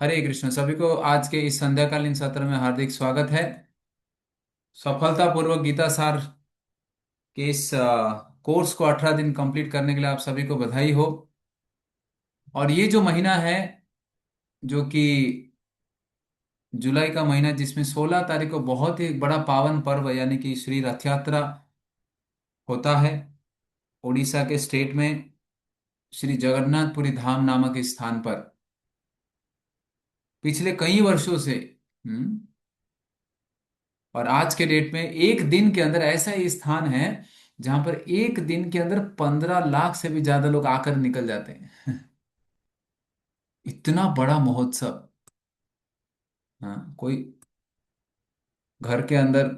हरे कृष्ण। सभी को आज के इस संध्याकालीन सत्र में हार्दिक स्वागत है। सफलतापूर्वक गीता सार के इस कोर्स को 18 दिन कंप्लीट करने के लिए आप सभी को बधाई हो। और ये जो महीना है, जो कि जुलाई का महीना, जिसमें 16 तारीख को बहुत ही बड़ा पावन पर्व यानी कि श्री रथ यात्रा होता है। उड़ीसा के स्टेट में श्री जगन्नाथपुरी धाम नामक इस स्थान पर पिछले कई वर्षों से हम्म और आज के डेट में एक दिन के अंदर ऐसा ही स्थान है जहां पर एक दिन के अंदर 15 लाख से भी ज्यादा लोग आकर निकल जाते हैं। इतना बड़ा महोत्सव। हाँ, कोई घर के अंदर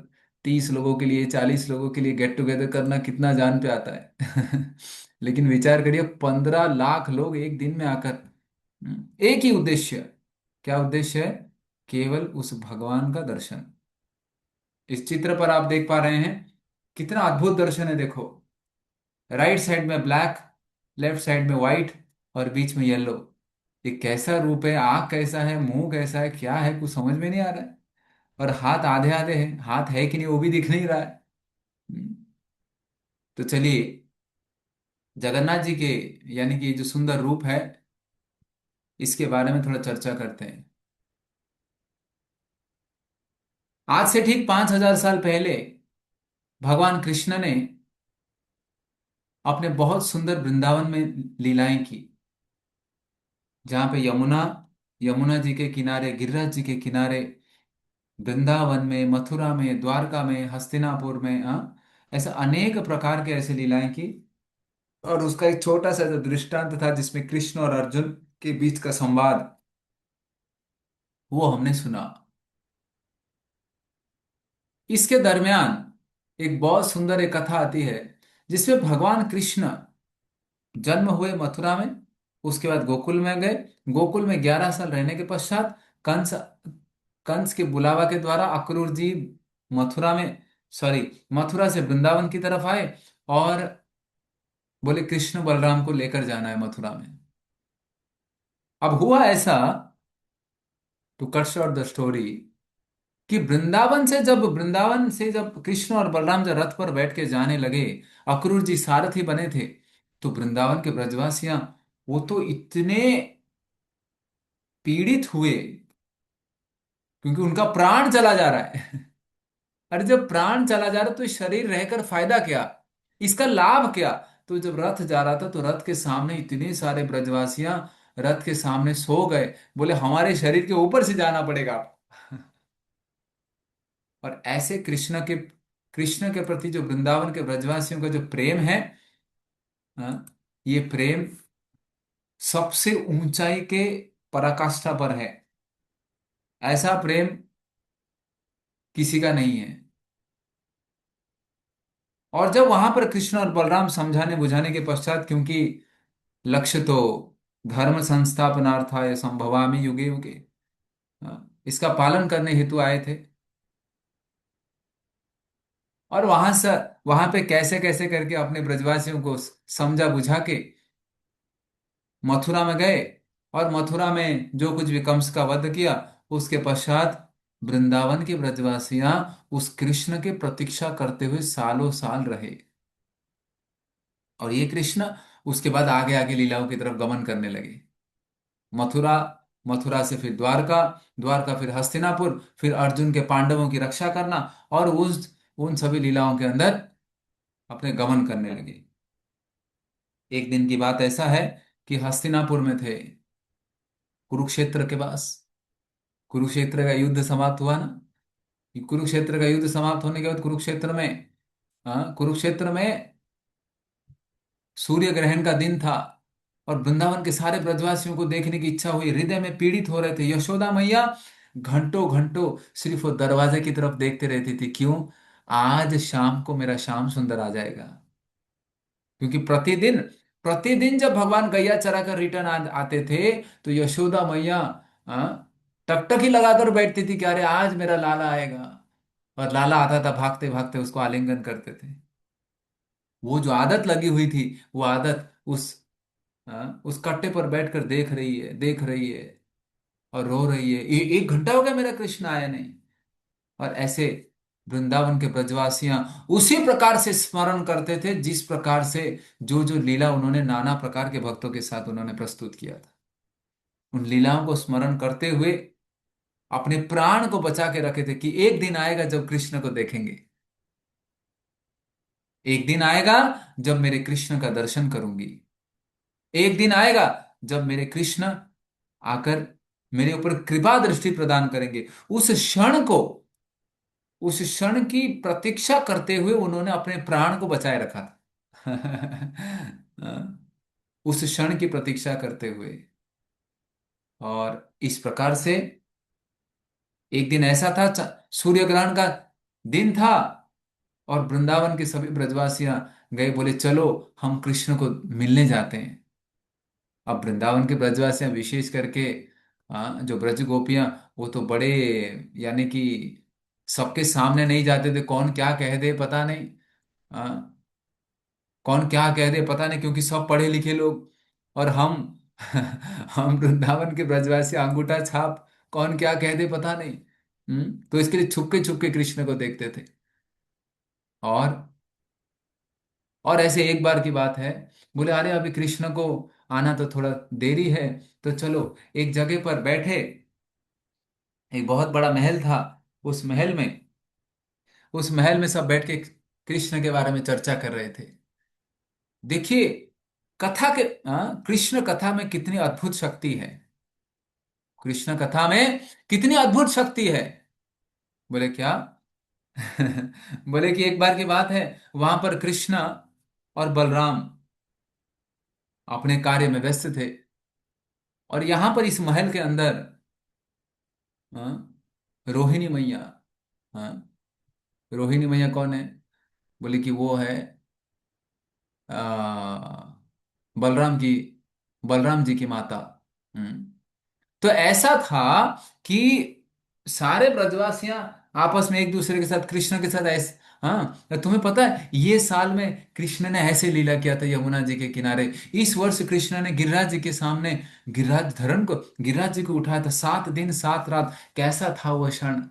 30 लोगों के लिए 40 लोगों के लिए गेट टुगेदर करना कितना जान पे आता है। लेकिन विचार करिए, 15 लाख लोग एक दिन में आकर एक ही उद्देश्य। क्या उद्देश्य है? केवल उस भगवान का दर्शन। इस चित्र पर आप देख पा रहे हैं, कितना अद्भुत दर्शन है। देखो, राइट साइड में ब्लैक, लेफ्ट साइड में व्हाइट, और बीच में येलो। ये कैसा रूप है? आंख कैसा है? मुंह कैसा है? क्या है? कुछ समझ में नहीं आ रहा है। और हाथ आधे आधे हैं, हाथ है कि नहीं वो भी दिख नहीं रहा है। हम्म, तो चलिए, जगन्नाथ जी के यानी कि ये जो सुंदर रूप है, इसके बारे में थोड़ा चर्चा करते हैं। आज से ठीक 5,000 साल पहले भगवान कृष्ण ने अपने बहुत सुंदर वृंदावन में लीलाएं की। जहाँ पे यमुना यमुना जी के किनारे, गिरिराज जी के किनारे, वृंदावन में, मथुरा में, द्वारका में, हस्तिनापुर में, ऐसा अनेक प्रकार के ऐसे लीलाएं की। और उसका एक छोटा सा जो दृष्टांत था जिसमें कृष्ण और अर्जुन के बीच का संवाद, वो हमने सुना। इसके दरमियान एक बहुत सुंदर एक कथा आती है, जिसमें भगवान कृष्ण जन्म हुए मथुरा में। उसके बाद गोकुल में गए। गोकुल में 11 साल रहने के पश्चात कंस कंस के बुलावा के द्वारा अक्रूर जी मथुरा में, सॉरी, मथुरा से वृंदावन की तरफ आए और बोले कृष्ण बलराम को लेकर जाना है मथुरा में। अब हुआ ऐसा, to cut short the story, कि वृंदावन से जब कृष्ण और बलराम जब रथ पर बैठ के जाने लगे, अक्रूर जी सारथी बने थे, तो वृंदावन के ब्रजवासियां, वो तो इतने पीड़ित हुए, क्योंकि उनका प्राण चला जा रहा है। अरे जब प्राण चला जा रहा है तो शरीर रहकर फायदा क्या? इसका लाभ क्या? तो जब रथ जा रहा था तो रथ के सामने इतने सारे ब्रजवासियां रथ के सामने सो गए। बोले हमारे शरीर के ऊपर से जाना पड़ेगा। और ऐसे कृष्ण के प्रति जो वृंदावन के ब्रजवासियों का जो प्रेम है, हाँ, ये प्रेम सबसे ऊंचाई के पराकाष्ठा पर है। ऐसा प्रेम किसी का नहीं है। और जब वहां पर कृष्ण और बलराम समझाने बुझाने के पश्चात, क्योंकि लक्ष्य तो धर्म संस्थापनार्थाय संभवामि युगे युगे, इसका पालन करने हेतु आए थे। और वहां पे कैसे कैसे करके अपने ब्रजवासियों को समझा बुझा के मथुरा में गए। और मथुरा में जो कुछ भी कंस का वध किया, उसके पश्चात वृंदावन के ब्रजवासियां उस कृष्ण की प्रतीक्षा करते हुए सालों साल रहे। और ये कृष्ण उसके बाद आगे आगे लीलाओं की तरफ गमन करने लगे। मथुरा, मथुरा से फिर द्वारका, द्वारका फिर हस्तिनापुर, फिर अर्जुन के पांडवों की रक्षा करना, और उन सभी लीलाओं के अंदर अपने गमन करने लगे। एक दिन की बात ऐसा है कि हस्तिनापुर में थे, कुरुक्षेत्र के पास। कुरुक्षेत्र का युद्ध समाप्त हुआ ना। ये कुरुक्षेत्र का युद्ध समाप्त होने के बाद कुरुक्षेत्र में सूर्य ग्रहण का दिन था। और वृंदावन के सारे ब्रजवासियों को देखने की इच्छा हुई, हृदय में पीड़ित हो रहे थे। यशोदा मैया घंटों घंटों सिर्फ वो दरवाजे की तरफ देखते रहती थी। क्यों? आज शाम को मेरा श्याम सुंदर आ जाएगा। क्योंकि प्रतिदिन प्रतिदिन जब भगवान गैया चरा कर रिटर्न आते थे, तो यशोदा मैया टकटकी लगाकर बैठती थी कि अरे आज मेरा लाला आएगा। और लाला आता था, भागते भागते उसको आलिंगन करते थे। वो जो आदत लगी हुई थी, वो आदत उस कट्टे पर बैठकर देख रही है, देख रही है। और रो रही है, 1 घंटा हो गया मेरा कृष्ण आया नहीं। और ऐसे वृंदावन के ब्रजवासियां उसी प्रकार से स्मरण करते थे जिस प्रकार से जो जो लीला उन्होंने नाना प्रकार के भक्तों के साथ उन्होंने प्रस्तुत किया था। उन लीलाओं को स्मरण करते हुए अपने प्राण को बचा के रखे थे कि एक दिन आएगा जब कृष्ण को देखेंगे। एक दिन आएगा जब मेरे कृष्ण का दर्शन करूंगी। एक दिन आएगा जब मेरे कृष्ण आकर मेरे ऊपर कृपा दृष्टि प्रदान करेंगे। उस क्षण को, उस क्षण की प्रतीक्षा करते हुए उन्होंने अपने प्राण को बचाए रखा था। हाँ, उस क्षण की प्रतीक्षा करते हुए। और इस प्रकार से एक दिन ऐसा था, सूर्य ग्रहण का दिन था, और वृंदावन के सभी ब्रजवासियां गए, बोले चलो हम कृष्ण को मिलने जाते हैं। अब वृंदावन के ब्रजवासियां विशेष करके जो ब्रज गोपियां, वो तो बड़े, यानी कि सबके सामने नहीं जाते थे, कौन क्या कह दे पता नहीं। कौन क्या कह दे पता नहीं, क्योंकि सब पढ़े लिखे लोग। और हम हम वृंदावन के ब्रजवासी अंगूठा छाप, कौन क्या कह दे पता नहीं। तो इसके लिए छुपके छुपके कृष्ण को देखते थे। और और ऐसे एक बार की बात है, बोले अरे अभी कृष्ण को आना तो थोड़ा देरी है, तो चलो एक जगह पर बैठे। एक बहुत बड़ा महल था। उस महल में उस महल में सब बैठ के कृष्ण के बारे में चर्चा कर रहे थे। देखिए, कथा के कृष्ण कथा में कितनी अद्भुत शक्ति है। कृष्ण कथा में कितनी अद्भुत शक्ति है। बोले क्या? बोले कि एक बार की बात है, वहां पर कृष्ण और बलराम अपने कार्य में व्यस्त थे। और यहां पर इस महल के अंदर रोहिणी मैया। हाँ, रोहिणी मैया कौन है? बोले कि वो है आ, बलराम की बलराम जी की माता। हम्म तो ऐसा था कि सारे ब्रजवासियां आपस में एक दूसरे के साथ, कृष्ण के साथ ऐसे, हाँ तो तुम्हें पता है ये साल में कृष्ण ने ऐसे लीला किया था यमुना जी के किनारे। इस वर्ष कृष्ण ने गिरिराज जी के सामने गिरिराज जी को उठाया था, 7 दिन 7 रात। कैसा था वो क्षण।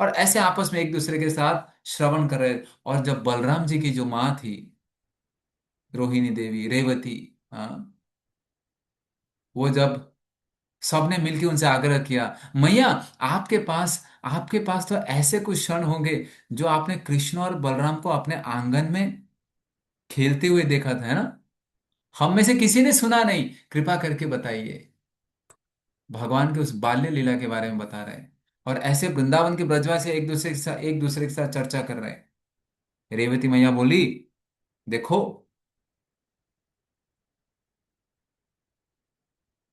और ऐसे आपस में एक दूसरे के साथ श्रवण कर रहे। और जब बलराम जी की जो माँ थी, रोहिणी देवी, रेवती, हाँ, वो जब सबने मिलकर उनसे आग्रह किया, मैया आपके पास तो ऐसे कुछ क्षण होंगे जो आपने कृष्ण और बलराम को अपने आंगन में खेलते हुए देखा था, है ना? हम में से किसी ने सुना नहीं, कृपा करके बताइए। भगवान के उस बाल्य लीला के बारे में बता रहे हैं। और ऐसे वृंदावन के ब्रजवासी एक दूसरे के साथ चर्चा कर रहे हैं। रेवती मैया बोली, देखो,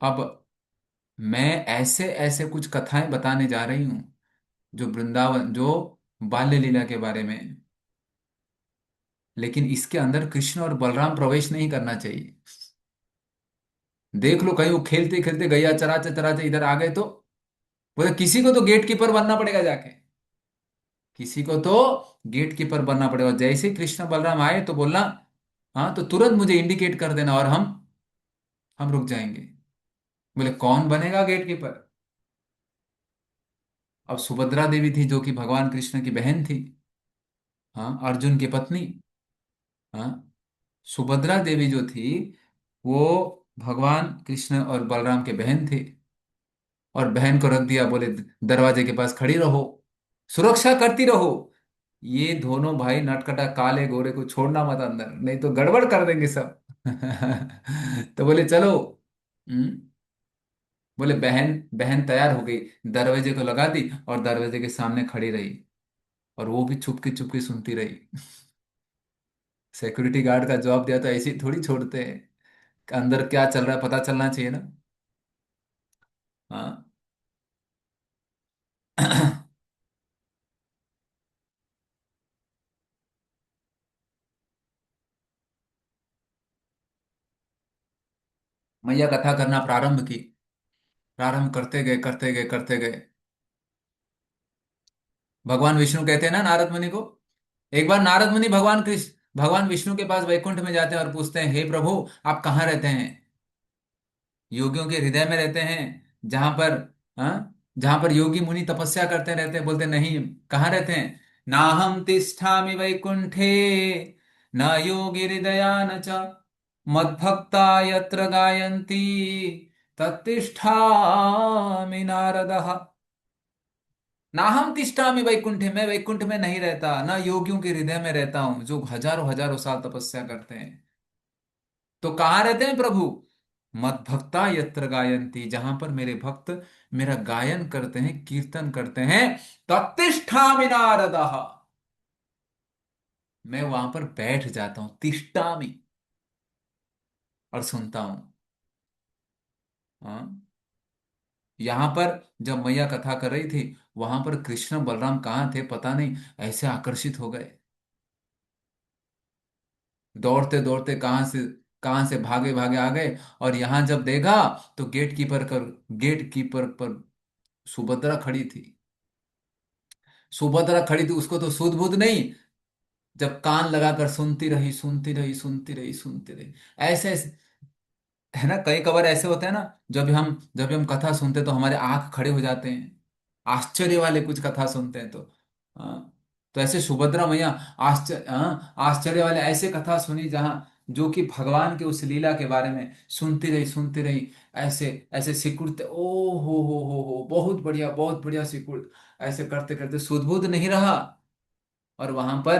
अब मैं ऐसे ऐसे कुछ कथाएं बताने जा रही हूं जो बाल्य लीला के बारे में। लेकिन इसके अंदर कृष्ण और बलराम प्रवेश नहीं करना चाहिए। देख लो कहीं वो खेलते खेलते गैया चराते चराते इधर आ गए तो, बोले किसी को तो गेट कीपर बनना पड़ेगा जाके। किसी को तो गेट कीपर बनना पड़ेगा। जैसे ही कृष्ण बलराम आए तो बोलना, हाँ तो तुरंत मुझे इंडिकेट कर देना और हम रुक जाएंगे। बोले कौन बनेगा गेट कीपर? अब सुभद्रा देवी थी जो कि भगवान कृष्ण की बहन थी। हाँ, अर्जुन की पत्नी। हाँ, सुभद्रा देवी जो थी वो भगवान कृष्ण और बलराम के बहन थे। और बहन को रख दिया, बोले दरवाजे के पास खड़ी रहो, सुरक्षा करती रहो। ये दोनों भाई नटखटा काले गोरे को छोड़ना मत अंदर, नहीं तो गड़बड़ कर देंगे सब। तो बोले चलो। हम्म, बोले बहन बहन तैयार हो गई, दरवाजे को लगा दी और दरवाजे के सामने खड़ी रही। और वो भी चुपके चुपके सुनती रही। सिक्योरिटी गार्ड का जॉब दिया तो ऐसे ही थोड़ी छोड़ते हैं, अंदर क्या चल रहा है पता चलना चाहिए ना। हाँ। मैया कथा करना प्रारंभ की। प्रारंभ करते गए करते गए करते गए। भगवान विष्णु कहते हैं ना नारद मुनि को। एक बार नारद मुनि भगवान विष्णु के पास वैकुंठ में जाते हैं और पूछते हैं, हे प्रभु, आप कहाँ रहते हैं? योगियों के हृदय में रहते हैं, जहां पर, हाँ, जहां पर योगी मुनि तपस्या करते रहते हैं, बोलते नहीं, कहाँ रहते हैं? नाहम तिष्ठामि वैकुंठे न योगी हृदया न च मद्भक्ता यत्र गायन्ति तत्तिष्ठामि नारदः। नाहम तिष्ठामि वैकुंठे, मैं वैकुंठ में नहीं रहता, ना योगियों के हृदय में रहता हूं जो हजारों हजारों साल तपस्या करते हैं। तो कहाँ रहते हैं प्रभु? मद भक्ता यत्र गायंती, जहां पर मेरे भक्त मेरा गायन करते हैं, कीर्तन करते हैं, तत्तिष्ठामि नारदः, मैं वहां पर बैठ जाता हूं, तिष्ठामि, और सुनता हूं। हाँ, यहां पर जब मैया कथा कर रही थी, वहां पर कृष्ण बलराम कहाँ थे पता नहीं, ऐसे आकर्षित हो गए, दौड़ते दौड़ते कहां से भागे भागे आ गए। और यहां जब देखा तो गेट कीपर पर सुभद्रा खड़ी थी। सुभद्रा खड़ी थी, उसको तो सुध बुध नहीं, जब कान लगाकर सुनती रही, सुनती रही, सुनती रही, सुनती रही। ऐसे ऐसे, है ना, कई कबार ऐसे होते हैं ना, जब हम कथा सुनते हैं तो हमारे आंख खड़े हो जाते हैं, आश्चर्य वाले कुछ कथा सुनते हैं तो। हाँ, तो ऐसे सुभद्रा मैया आश्चर्य वाले ऐसे कथा सुनी, जहां जो कि भगवान के उस लीला के बारे में सुनती रही, सुनती रही। ऐसे ऐसे सिकुड़ते, ओ हो, बहुत बढ़िया, बहुत बढ़िया सिकुड़, ऐसे करते करते सुध-बुध नहीं रहा। और वहां पर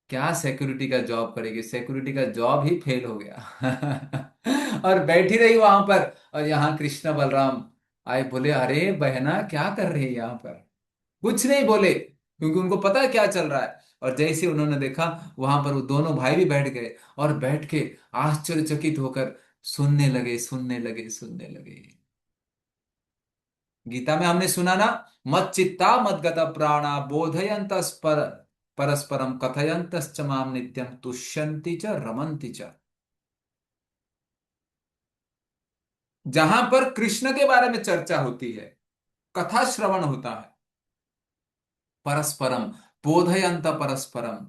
क्या सिक्योरिटी का जॉब करेगी, सिक्योरिटी का जॉब ही फेल हो गया। और बैठी रही वहां पर। और यहाँ कृष्ण बलराम आए, बोले अरे बहना क्या कर रही है यहाँ पर? कुछ नहीं बोले, क्योंकि उनको पता है क्या चल रहा है। और जैसे उन्होंने देखा, वहां पर वो दोनों भाई भी बैठ गए, और बैठ के आश्चर्यचकित होकर सुनने लगे, सुनने लगे, सुनने लगे। गीता में हमने सुना ना, मत चित्ता मत गता प्राणा बोधयंत परस्परम कथयंतश्च माम नित्यम तुष्यन्ति च रमन्ति च। जहां पर कृष्ण के बारे में चर्चा होती है, कथा श्रवण होता है, परस्परम, बोधयंत परस्परम,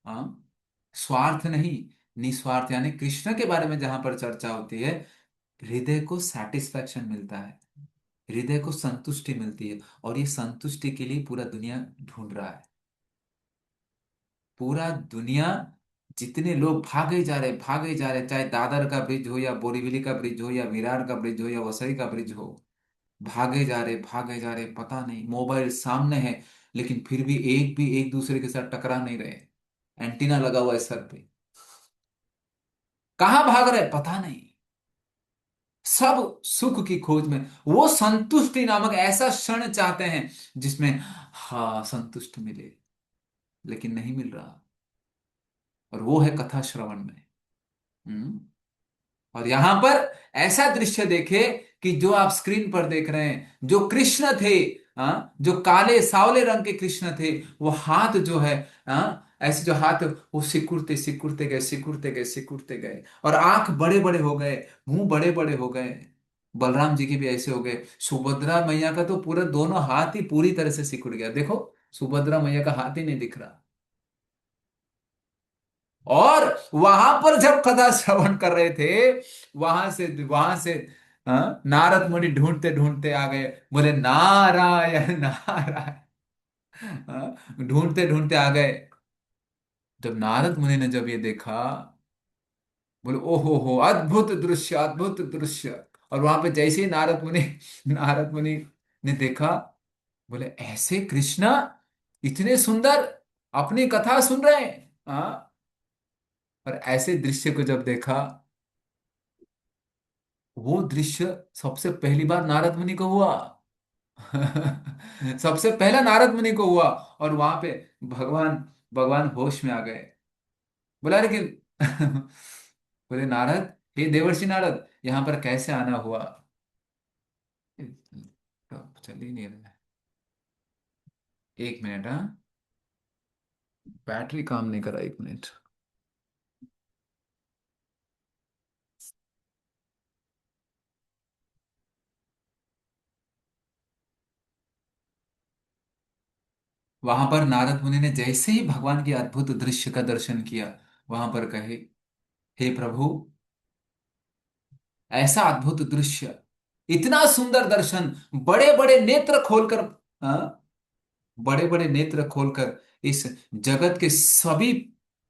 हाँ, स्वार्थ नहीं, निस्वार्थ, यानी कृष्ण के बारे में जहां पर चर्चा होती है, हृदय को सेटिस्फेक्शन मिलता है, हृदय को संतुष्टि मिलती है। और ये संतुष्टि के लिए पूरा दुनिया ढूंढ रहा है, पूरा दुनिया, जितने लोग भागे जा रहे, भागे जा रहे, चाहे दादर का ब्रिज हो, या बोरीवली का ब्रिज हो, या विरार का ब्रिज हो, या वसई का ब्रिज हो, भागे जा रहे, भागे जा रहे, पता नहीं, मोबाइल सामने है, लेकिन फिर भी एक दूसरे के साथ टकरा नहीं रहे, एंटीना लगा हुआ है सर पे, कहाँ भाग रहे पता नहीं, सब सुख की खोज में, वो संतुष्टि नामक ऐसा क्षण चाहते हैं जिसमें हाँ संतुष्ट मिले, लेकिन नहीं मिल रहा। और वो है कथा श्रवण में। हम्म। और यहां पर ऐसा दृश्य देखे कि जो आप स्क्रीन पर देख रहे हैं, जो कृष्ण थे, जो काले सावले रंग के कृष्ण थे, वो हाथ जो है, ऐसे जो हाथ, वो सिकुड़ते सिकुड़ते गए, सिकुड़ते गए, सिकुड़ते गए, और आंख बड़े बड़े हो गए, मुंह बड़े बड़े हो गए। बलराम जी के भी ऐसे हो गए। सुभद्रा मैया का तो पूरा दोनों हाथ ही पूरी तरह से सिकुड़ गया, देखो, सुभद्रा मैया का हाथ ही नहीं दिख रहा। और वहां पर जब कथा श्रवण कर रहे थे, वहां से नारद मुनि ढूंढते ढूंढते आ गए, बोले नारायण नारायण, ढूंढते ढूंढते आ गए। जब नारद मुनि ने जब ये देखा, बोले ओहो हो, अद्भुत दृश्य, अद्भुत दृश्य। और वहां पे जैसे ही नारद मुनि ने देखा, बोले ऐसे कृष्णा, इतने सुंदर, अपनी कथा सुन रहे हैं। और ऐसे दृश्य को जब देखा, वो दृश्य सबसे पहली बार नारद मुनि को हुआ। सबसे पहला नारद मुनि को हुआ। और वहां पे भगवान भगवान होश में आ गए। बोला लेकिन बोले नारद, हे देवर्षि नारद, यहां पर कैसे आना हुआ? तो चल ही नहीं रहा है। एक मिनट, हाँ, बैटरी काम नहीं कर रहा, एक मिनट। वहां पर नारद मुनि ने जैसे ही भगवान के अद्भुत दृश्य का दर्शन किया, वहां पर कहे, हे प्रभु, ऐसा अद्भुत दृश्य इतना सुंदर दर्शन, बड़े बड़े नेत्र खोलकर, हाँ, बड़े बड़े नेत्र खोलकर इस जगत के सभी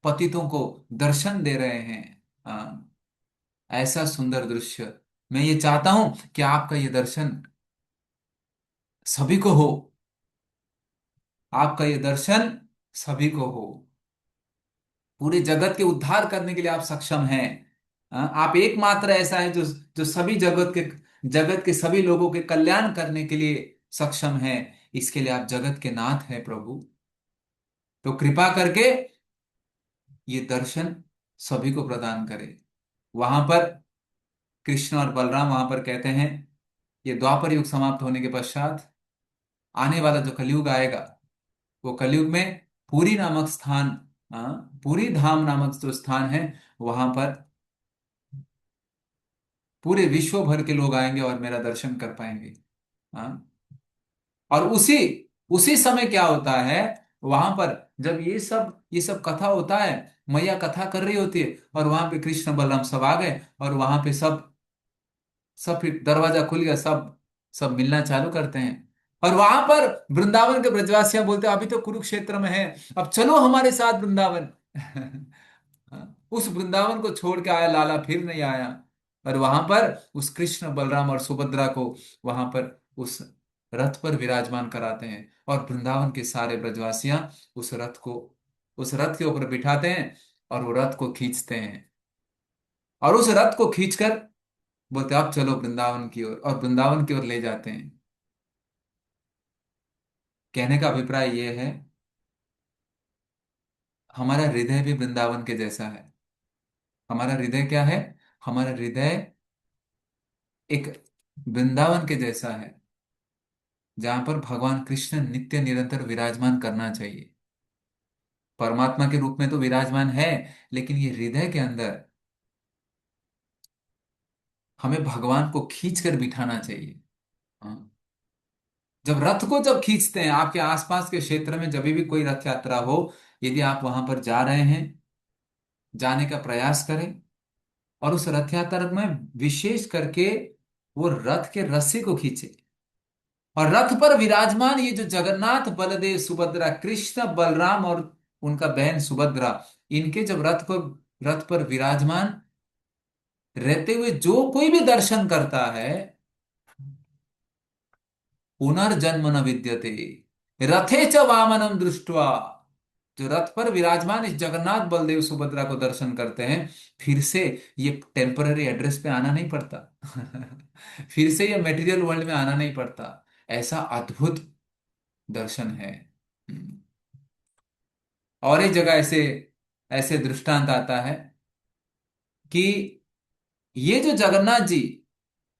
पतितों को दर्शन दे रहे हैं। हाँ, ऐसा सुंदर दृश्य, मैं ये चाहता हूं कि आपका ये दर्शन सभी को हो, आपका ये दर्शन सभी को हो। पूरे जगत के उद्धार करने के लिए आप सक्षम हैं। आप एकमात्र ऐसा है जो जो सभी जगत के सभी लोगों के कल्याण करने के लिए सक्षम है। इसके लिए आप जगत के नाथ हैं प्रभु। तो कृपा करके ये दर्शन सभी को प्रदान करें। वहां पर कृष्ण और बलराम वहां पर कहते हैं, ये द्वापर युग समाप्त होने के पश्चात आने वाला जो कलयुग आएगा, वो कलयुग में पुरी नामक स्थान, पुरी धाम नामक जो स्थान है, वहां पर पूरे विश्व भर के लोग आएंगे और मेरा दर्शन कर पाएंगे। हाँ, और उसी उसी समय क्या होता है, वहां पर जब ये सब कथा होता है, मैया कथा कर रही होती है और वहां पे कृष्ण बलराम सब आ गए, और वहां पे सब फिर दरवाजा खुल गया, सब सब मिलना चालू करते हैं। और वहां पर वृंदावन के ब्रजवासियां बोलते हैं, अभी तो कुरुक्षेत्र में है, अब चलो हमारे साथ वृंदावन। उस वृंदावन को छोड़ के आया लाला फिर नहीं आया। और वहां पर उस कृष्ण बलराम और सुभद्रा को वहां पर उस रथ पर विराजमान कराते हैं, और वृंदावन के सारे ब्रजवासियां उस रथ के ऊपर बिठाते हैं, और वो रथ को खींचते हैं, और उस रथ को खींचकर बोलते आप चलो वृंदावन की ओर, और वृंदावन की ओर ले जाते हैं। कहने का अभिप्राय यह है, हमारा हृदय भी वृंदावन के जैसा है। हमारा हृदय क्या है? हमारा हृदय एक वृंदावन के जैसा है, जहां पर भगवान कृष्ण नित्य निरंतर विराजमान करना चाहिए। परमात्मा के रूप में तो विराजमान है, लेकिन ये हृदय के अंदर हमें भगवान को खींच कर बिठाना चाहिए। हाँ। जब खींचते हैं, आपके आसपास के क्षेत्र में जब भी कोई रथ यात्रा हो, यदि आप वहां पर जा रहे हैं, जाने का प्रयास करें, और उस रथ यात्रा में विशेष करके वो रथ के रस्सी को खींचे, और रथ पर विराजमान ये जो जगन्नाथ बलदेव सुभद्रा, कृष्ण बलराम और उनका बहन सुभद्रा, इनके जब रथ पर विराजमान रहते हुए जो कोई भी दर्शन करता है, पुनर्जन्म न विद्यते, रथे च वामनम दृष्ट्वा, जो रथ पर विराजमान इस जगन्नाथ बलदेव सुभद्रा को दर्शन करते हैं, फिर से ये टेम्पररी एड्रेस पे आना नहीं पड़ता। फिर से ये मटेरियल वर्ल्ड में आना नहीं पड़ता। ऐसा अद्भुत दर्शन है। हम्म। और एक जगह ऐसे ऐसे दृष्टांत आता है कि ये जो जगन्नाथ जी,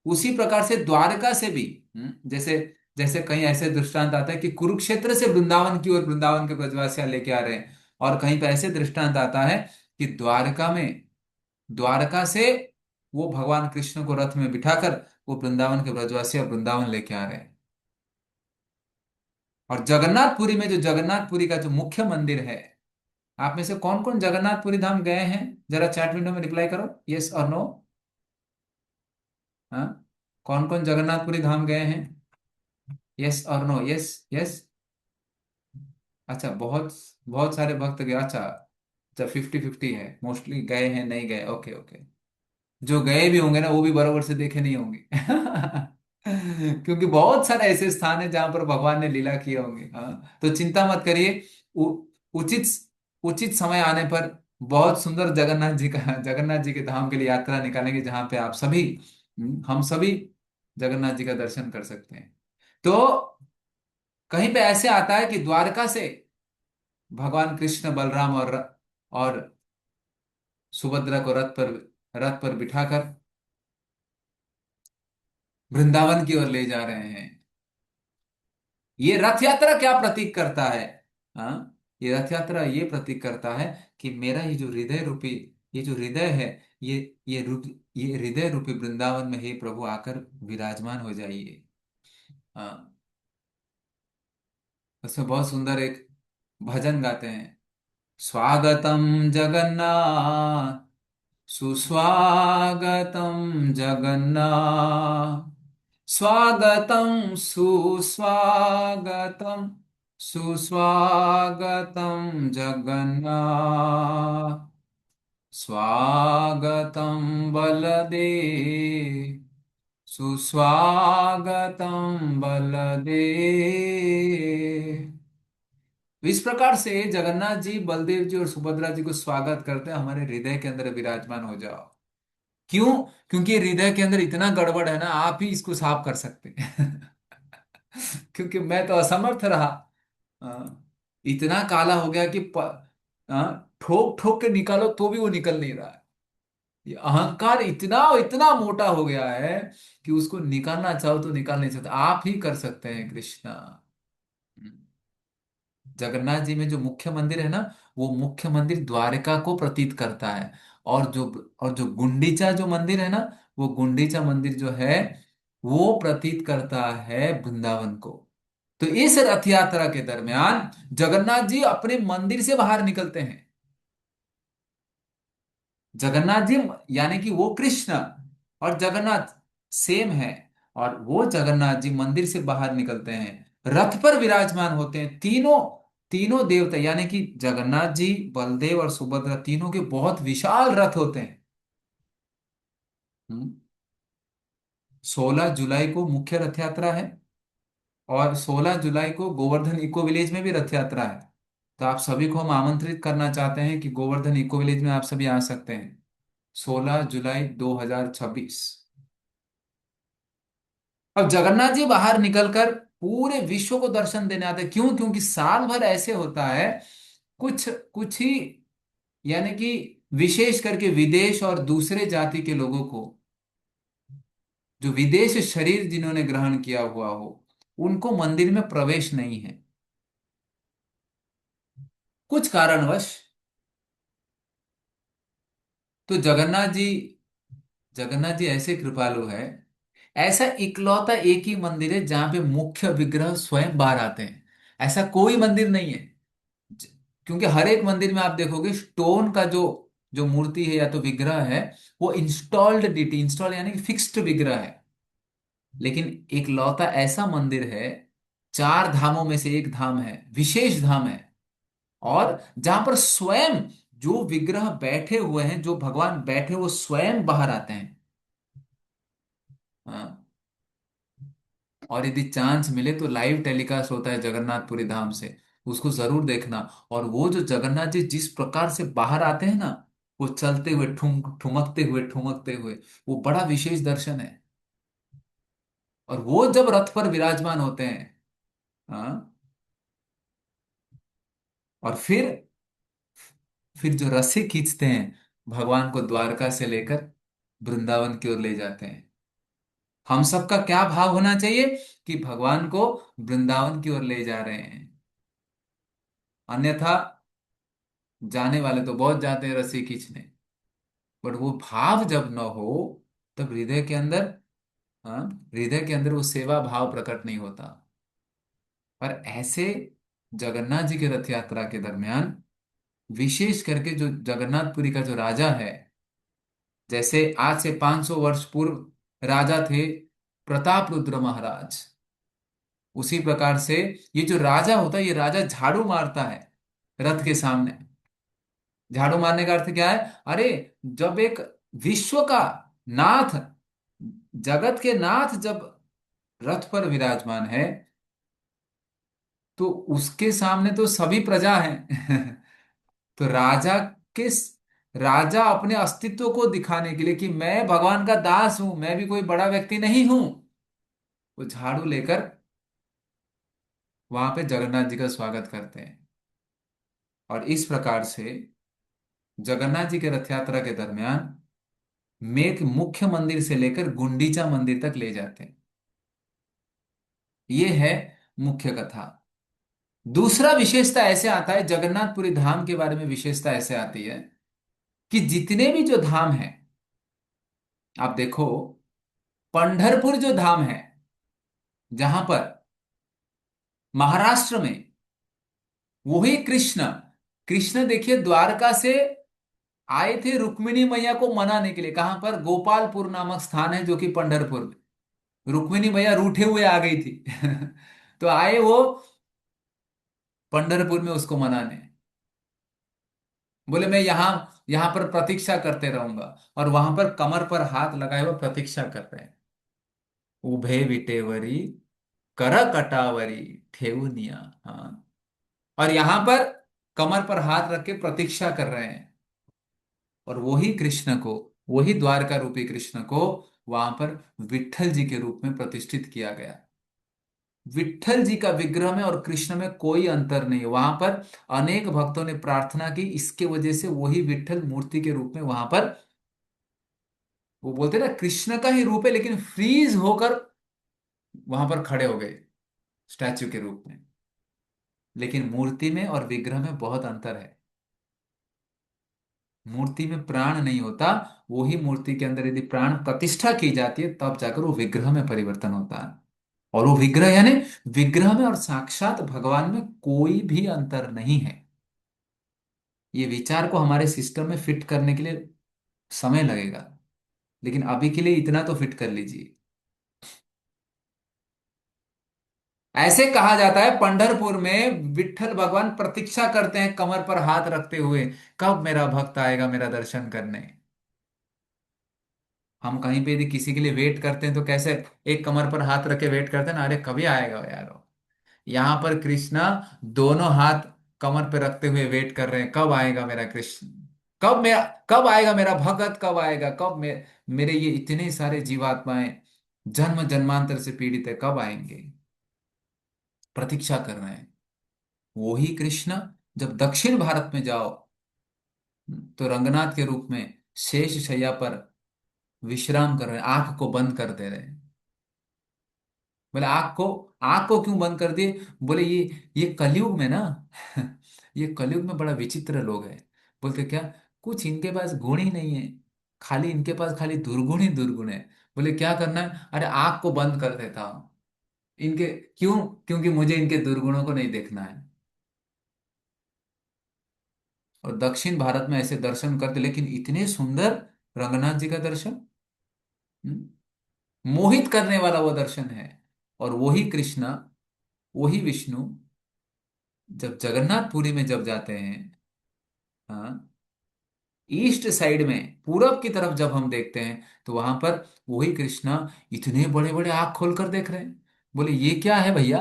उसी प्रकार से द्वारका से भी, जैसे जैसे कहीं ऐसे दृष्टांत आता है कि कुरुक्षेत्र से वृंदावन की ओर वृंदावन के ब्रजवासियां लेके आ रहे हैं, और कहीं पर ऐसे दृष्टांत आता है कि द्वारका से वो भगवान कृष्ण को रथ में बिठाकर वो वृंदावन के ब्रजवासी और वृंदावन लेके आ रहे हैं। और जगन्नाथपुरी में, जो जगन्नाथपुरी का जो मुख्य मंदिर है, आप में से कौन कौन जगन्नाथपुरी धाम गए हैं? जरा चैट विंडो में रिप्लाई करो, यस और नो। हाँ, कौन कौन जगन्नाथपुरी धाम गए हैं? यस और नो, यस यस। अच्छा, बहुत बहुत सारे भक्त गए, अच्छा। अच्छा, 50-50 है, मोस्टली गए हैं नहीं गए, ओके ओके। जो गए भी होंगे ना, वो भी बराबर से देखे नहीं होंगे। क्योंकि बहुत सारे ऐसे स्थान है जहां पर भगवान ने लीला किए होंगे। हाँ, तो चिंता मत करिए। उचित उचित समय आने पर बहुत सुंदर जगन्नाथ जी के धाम के लिए यात्रा निकालेंगे, जहां पे आप सभी, हम सभी जगन्नाथ जी का दर्शन कर सकते हैं। तो कहीं पे ऐसे आता है कि द्वारका से भगवान कृष्ण बलराम और सुभद्रा को रथ पर बिठाकर वृंदावन की ओर ले जा रहे हैं। ये रथ यात्रा क्या प्रतीक करता है? हाँ, ये रथ यात्रा ये प्रतीक करता है कि मेरा ये जो हृदय है, ये ये रूप ये हृदय रूपी वृंदावन में, हे प्रभु आकर विराजमान हो जाइए। हाँ, उसमें बहुत सुंदर एक भजन गाते हैं, स्वागतम जगन्नाथ, सुस्वागतम जगन्नाथ, स्वागतम सुस्वागतम सुस्वागतम जगन्नाथ, स्वागतम बलदेव, सुस्वागतम बलदेव। इस प्रकार से जगन्नाथ जी, बलदेव जी और सुभद्रा जी को स्वागत करते हैं, हमारे हृदय के अंदर विराजमान हो जाओ। क्यों? क्योंकि हृदय के अंदर इतना गड़बड़ है ना, आप ही इसको साफ कर सकते हैं। क्योंकि मैं तो असमर्थ रहा। इतना काला हो गया कि ठोक ठोक के निकालो तो भी वो निकल नहीं रहा है। ये अहंकार इतना इतना मोटा हो गया है कि उसको निकालना चाहो तो निकाल नहीं सकते, आप ही कर सकते हैं कृष्णा। जगन्नाथ जी में जो मुख्य मंदिर है ना, वो मुख्य मंदिर द्वारका को प्रतीत करता है। और जो और जो गुंडीचा जो मंदिर है ना, वो गुंडीचा मंदिर जो है वो प्रतीत करता है वृंदावन को। तो इस रथ यात्रा के दरमियान जगन्नाथ जी अपने मंदिर से बाहर निकलते हैं। जगन्नाथ जी यानी कि वो कृष्ण और जगन्नाथ सेम है। और वो जगन्नाथ जी मंदिर से बाहर निकलते हैं, रथ पर विराजमान होते हैं। तीनों तीनों देवता यानी कि जगन्नाथ जी, बलदेव और सुभद्रा, तीनों के बहुत विशाल रथ होते हैं। 16 जुलाई को मुख्य रथ यात्रा है, और 16 जुलाई को गोवर्धन इको विलेज में भी रथ यात्रा है। तो आप सभी को हम आमंत्रित करना चाहते हैं कि गोवर्धन इको विलेज में आप सभी आ सकते हैं, 16 जुलाई 2026। अब जगन्नाथ जी बाहर निकलकर पूरे विश्व को दर्शन देने आते हैं। क्यों? क्योंकि साल भर ऐसे होता है, कुछ कुछ ही यानी कि विशेष करके विदेश और दूसरे जाति के लोगों को, जो विदेश शरीर जिन्होंने ग्रहण किया हुआ हो, उनको मंदिर में प्रवेश नहीं है, कुछ कारणवश। तो जगन्नाथ जी ऐसे कृपालु है। ऐसा इकलौता एक ही मंदिर है जहां पे मुख्य विग्रह स्वयं बाहर आते हैं। ऐसा कोई मंदिर नहीं है। ज- क्योंकि हर एक मंदिर में आप देखोगे स्टोन का जो जो मूर्ति है या तो विग्रह है, वो इंस्टॉल्ड डीटी, इंस्टॉल यानी कि फिक्स्ड विग्रह है। लेकिन एक लौता ऐसा मंदिर है, चार धामों में से एक धाम है, विशेष धाम है, और जहां पर स्वयं जो विग्रह बैठे हुए हैं, जो भगवान बैठे, वो स्वयं बाहर आते हैं। हाँ। और यदि चांस मिले तो लाइव टेलीकास्ट होता है जगन्नाथपुरी धाम से, उसको जरूर देखना। और वो जो जगन्नाथ जी जिस प्रकार से बाहर आते हैं ना, वो चलते हुए ठुमकते हुए ठुमकते हुए, वो बड़ा विशेष दर्शन है। और वो जब रथ पर विराजमान होते हैं, हाँ, और फिर जो रस्सी खींचते हैं, भगवान को द्वारका से लेकर वृंदावन की ओर ले जाते हैं। हम सबका क्या भाव होना चाहिए कि भगवान को वृंदावन की ओर ले जा रहे हैं। अन्यथा जाने वाले तो बहुत जाते हैं रस्सी खींचने, बट वो भाव जब न हो, तब हृदय के अंदर, हाँ, हृदय के अंदर वो सेवा भाव प्रकट नहीं होता। पर ऐसे जगन्नाथ जी के रथ यात्रा के दरमियान, विशेष करके जो जगन्नाथपुरी का जो राजा है, जैसे आज से 500 वर्ष पूर्व राजा थे प्रताप रुद्र महाराज, उसी प्रकार से ये जो राजा होता है, ये राजा झाड़ू मारता है रथ के सामने। झाड़ू मारने का अर्थ क्या है? अरे, जब एक विश्व का नाथ, जगत के नाथ जब रथ पर विराजमान है, तो उसके सामने तो सभी प्रजा है। तो के राजा अपने अस्तित्व को दिखाने के लिए कि मैं भगवान का दास हूं, मैं भी कोई बड़ा व्यक्ति नहीं हूं, वो झाड़ू लेकर वहां पे जगन्नाथ जी का स्वागत करते हैं। और इस प्रकार से जगन्नाथ जी के रथ यात्रा के दरमियान मेक मुख्य मंदिर से लेकर गुंडीचा मंदिर तक ले जाते हैं। ये है मुख्य कथा। दूसरा विशेषता ऐसे आता है, जगन्नाथपुरी धाम के बारे में विशेषता ऐसे आती है कि जितने भी जो धाम है, आप देखो, पंढरपुर जो धाम है, जहां पर महाराष्ट्र में, वही कृष्ण कृष्ण देखिए द्वारका से आए थे रुक्मिणी मैया को मनाने के लिए। कहां पर? गोपालपुर नामक स्थान है जो कि पंढरपुर में। रुक्मिणी मैया रूठे हुए आ गई थी। तो आए वो पंढरपुर में उसको मनाने। बोले मैं यहाँ यहाँ पर प्रतीक्षा करते रहूंगा। और वहां पर कमर पर हाथ लगाए हुए प्रतीक्षा कर रहे हैं। उभे विटेवरी, कर कटावरी, ठेउनिया। हाँ। और यहां पर कमर पर हाथ रख के प्रतीक्षा कर रहे हैं। और वही कृष्ण को, वही द्वारका रूपी कृष्ण को वहां पर विट्ठल जी के रूप में प्रतिष्ठित किया गया। विट्ठल जी का विग्रह में और कृष्ण में कोई अंतर नहीं है। वहां पर अनेक भक्तों ने प्रार्थना की, इसके वजह से वही विट्ठल मूर्ति के रूप में वहां पर, वो बोलते हैं ना कृष्ण का ही रूप है लेकिन फ्रीज होकर वहां पर खड़े हो गए स्टैच्यू के रूप में। लेकिन मूर्ति में और विग्रह में बहुत अंतर है। मूर्ति में प्राण नहीं होता। वही मूर्ति के अंदर यदि प्राण प्रतिष्ठा की जाती है तब जाकर वो विग्रह में परिवर्तन होता है। और वो विग्रह यानी विग्रह में और साक्षात भगवान में कोई भी अंतर नहीं है। ये विचार को हमारे सिस्टम में फिट करने के लिए समय लगेगा, लेकिन अभी के लिए इतना तो फिट कर लीजिए। ऐसे कहा जाता है पंढरपुर में विट्ठल भगवान प्रतीक्षा करते हैं कमर पर हाथ रखते हुए, कब मेरा भक्त आएगा मेरा दर्शन करने। हम कहीं पे यदि किसी के लिए वेट करते हैं तो कैसे, एक कमर पर हाथ रख के वेट करते हैं ना, अरे कभी आएगा यार। यहाँ पर कृष्णा दोनों हाथ कमर पे रखते हुए वेट कर रहे हैं, कब आएगा मेरा कृष्ण, कब मेरा, कब आएगा मेरा भगत, कब आएगा, कब मेरे ये इतने सारे जीवात्माएं जन्म जन्मांतर से पीड़ित है कब आएंगे। प्रतीक्षा कर रहे हैं। वही कृष्ण जब दक्षिण भारत में जाओ तो रंगनाथ के रूप में शेष शैया पर विश्राम कर रहे हैं, आंख को बंद कर दे रहे हैं। बोले आंख को क्यों बंद कर दिए। बोले ये कलयुग में ना, ये कलयुग में बड़ा विचित्र लोग हैं। बोलते क्या, कुछ इनके पास गुण ही नहीं है, खाली इनके पास खाली दुर्गुण ही दुर्गुण है। बोले क्या करना है, अरे आंख को बंद कर देता हूं इनके, क्यों, क्योंकि मुझे इनके दुर्गुणों को नहीं देखना है। और दक्षिण भारत में ऐसे दर्शन करते, लेकिन इतने सुंदर रंगनाथ जी का दर्शन, मोहित करने वाला वो दर्शन है। और वही कृष्णा, वही विष्णु जब जगन्नाथपुरी में जब जाते हैं, हाँ, ईस्ट साइड में पूरब की तरफ जब हम देखते हैं तो वहां पर वही कृष्णा इतने बड़े बड़े आंख खोलकर देख रहे हैं। बोले ये क्या है भैया।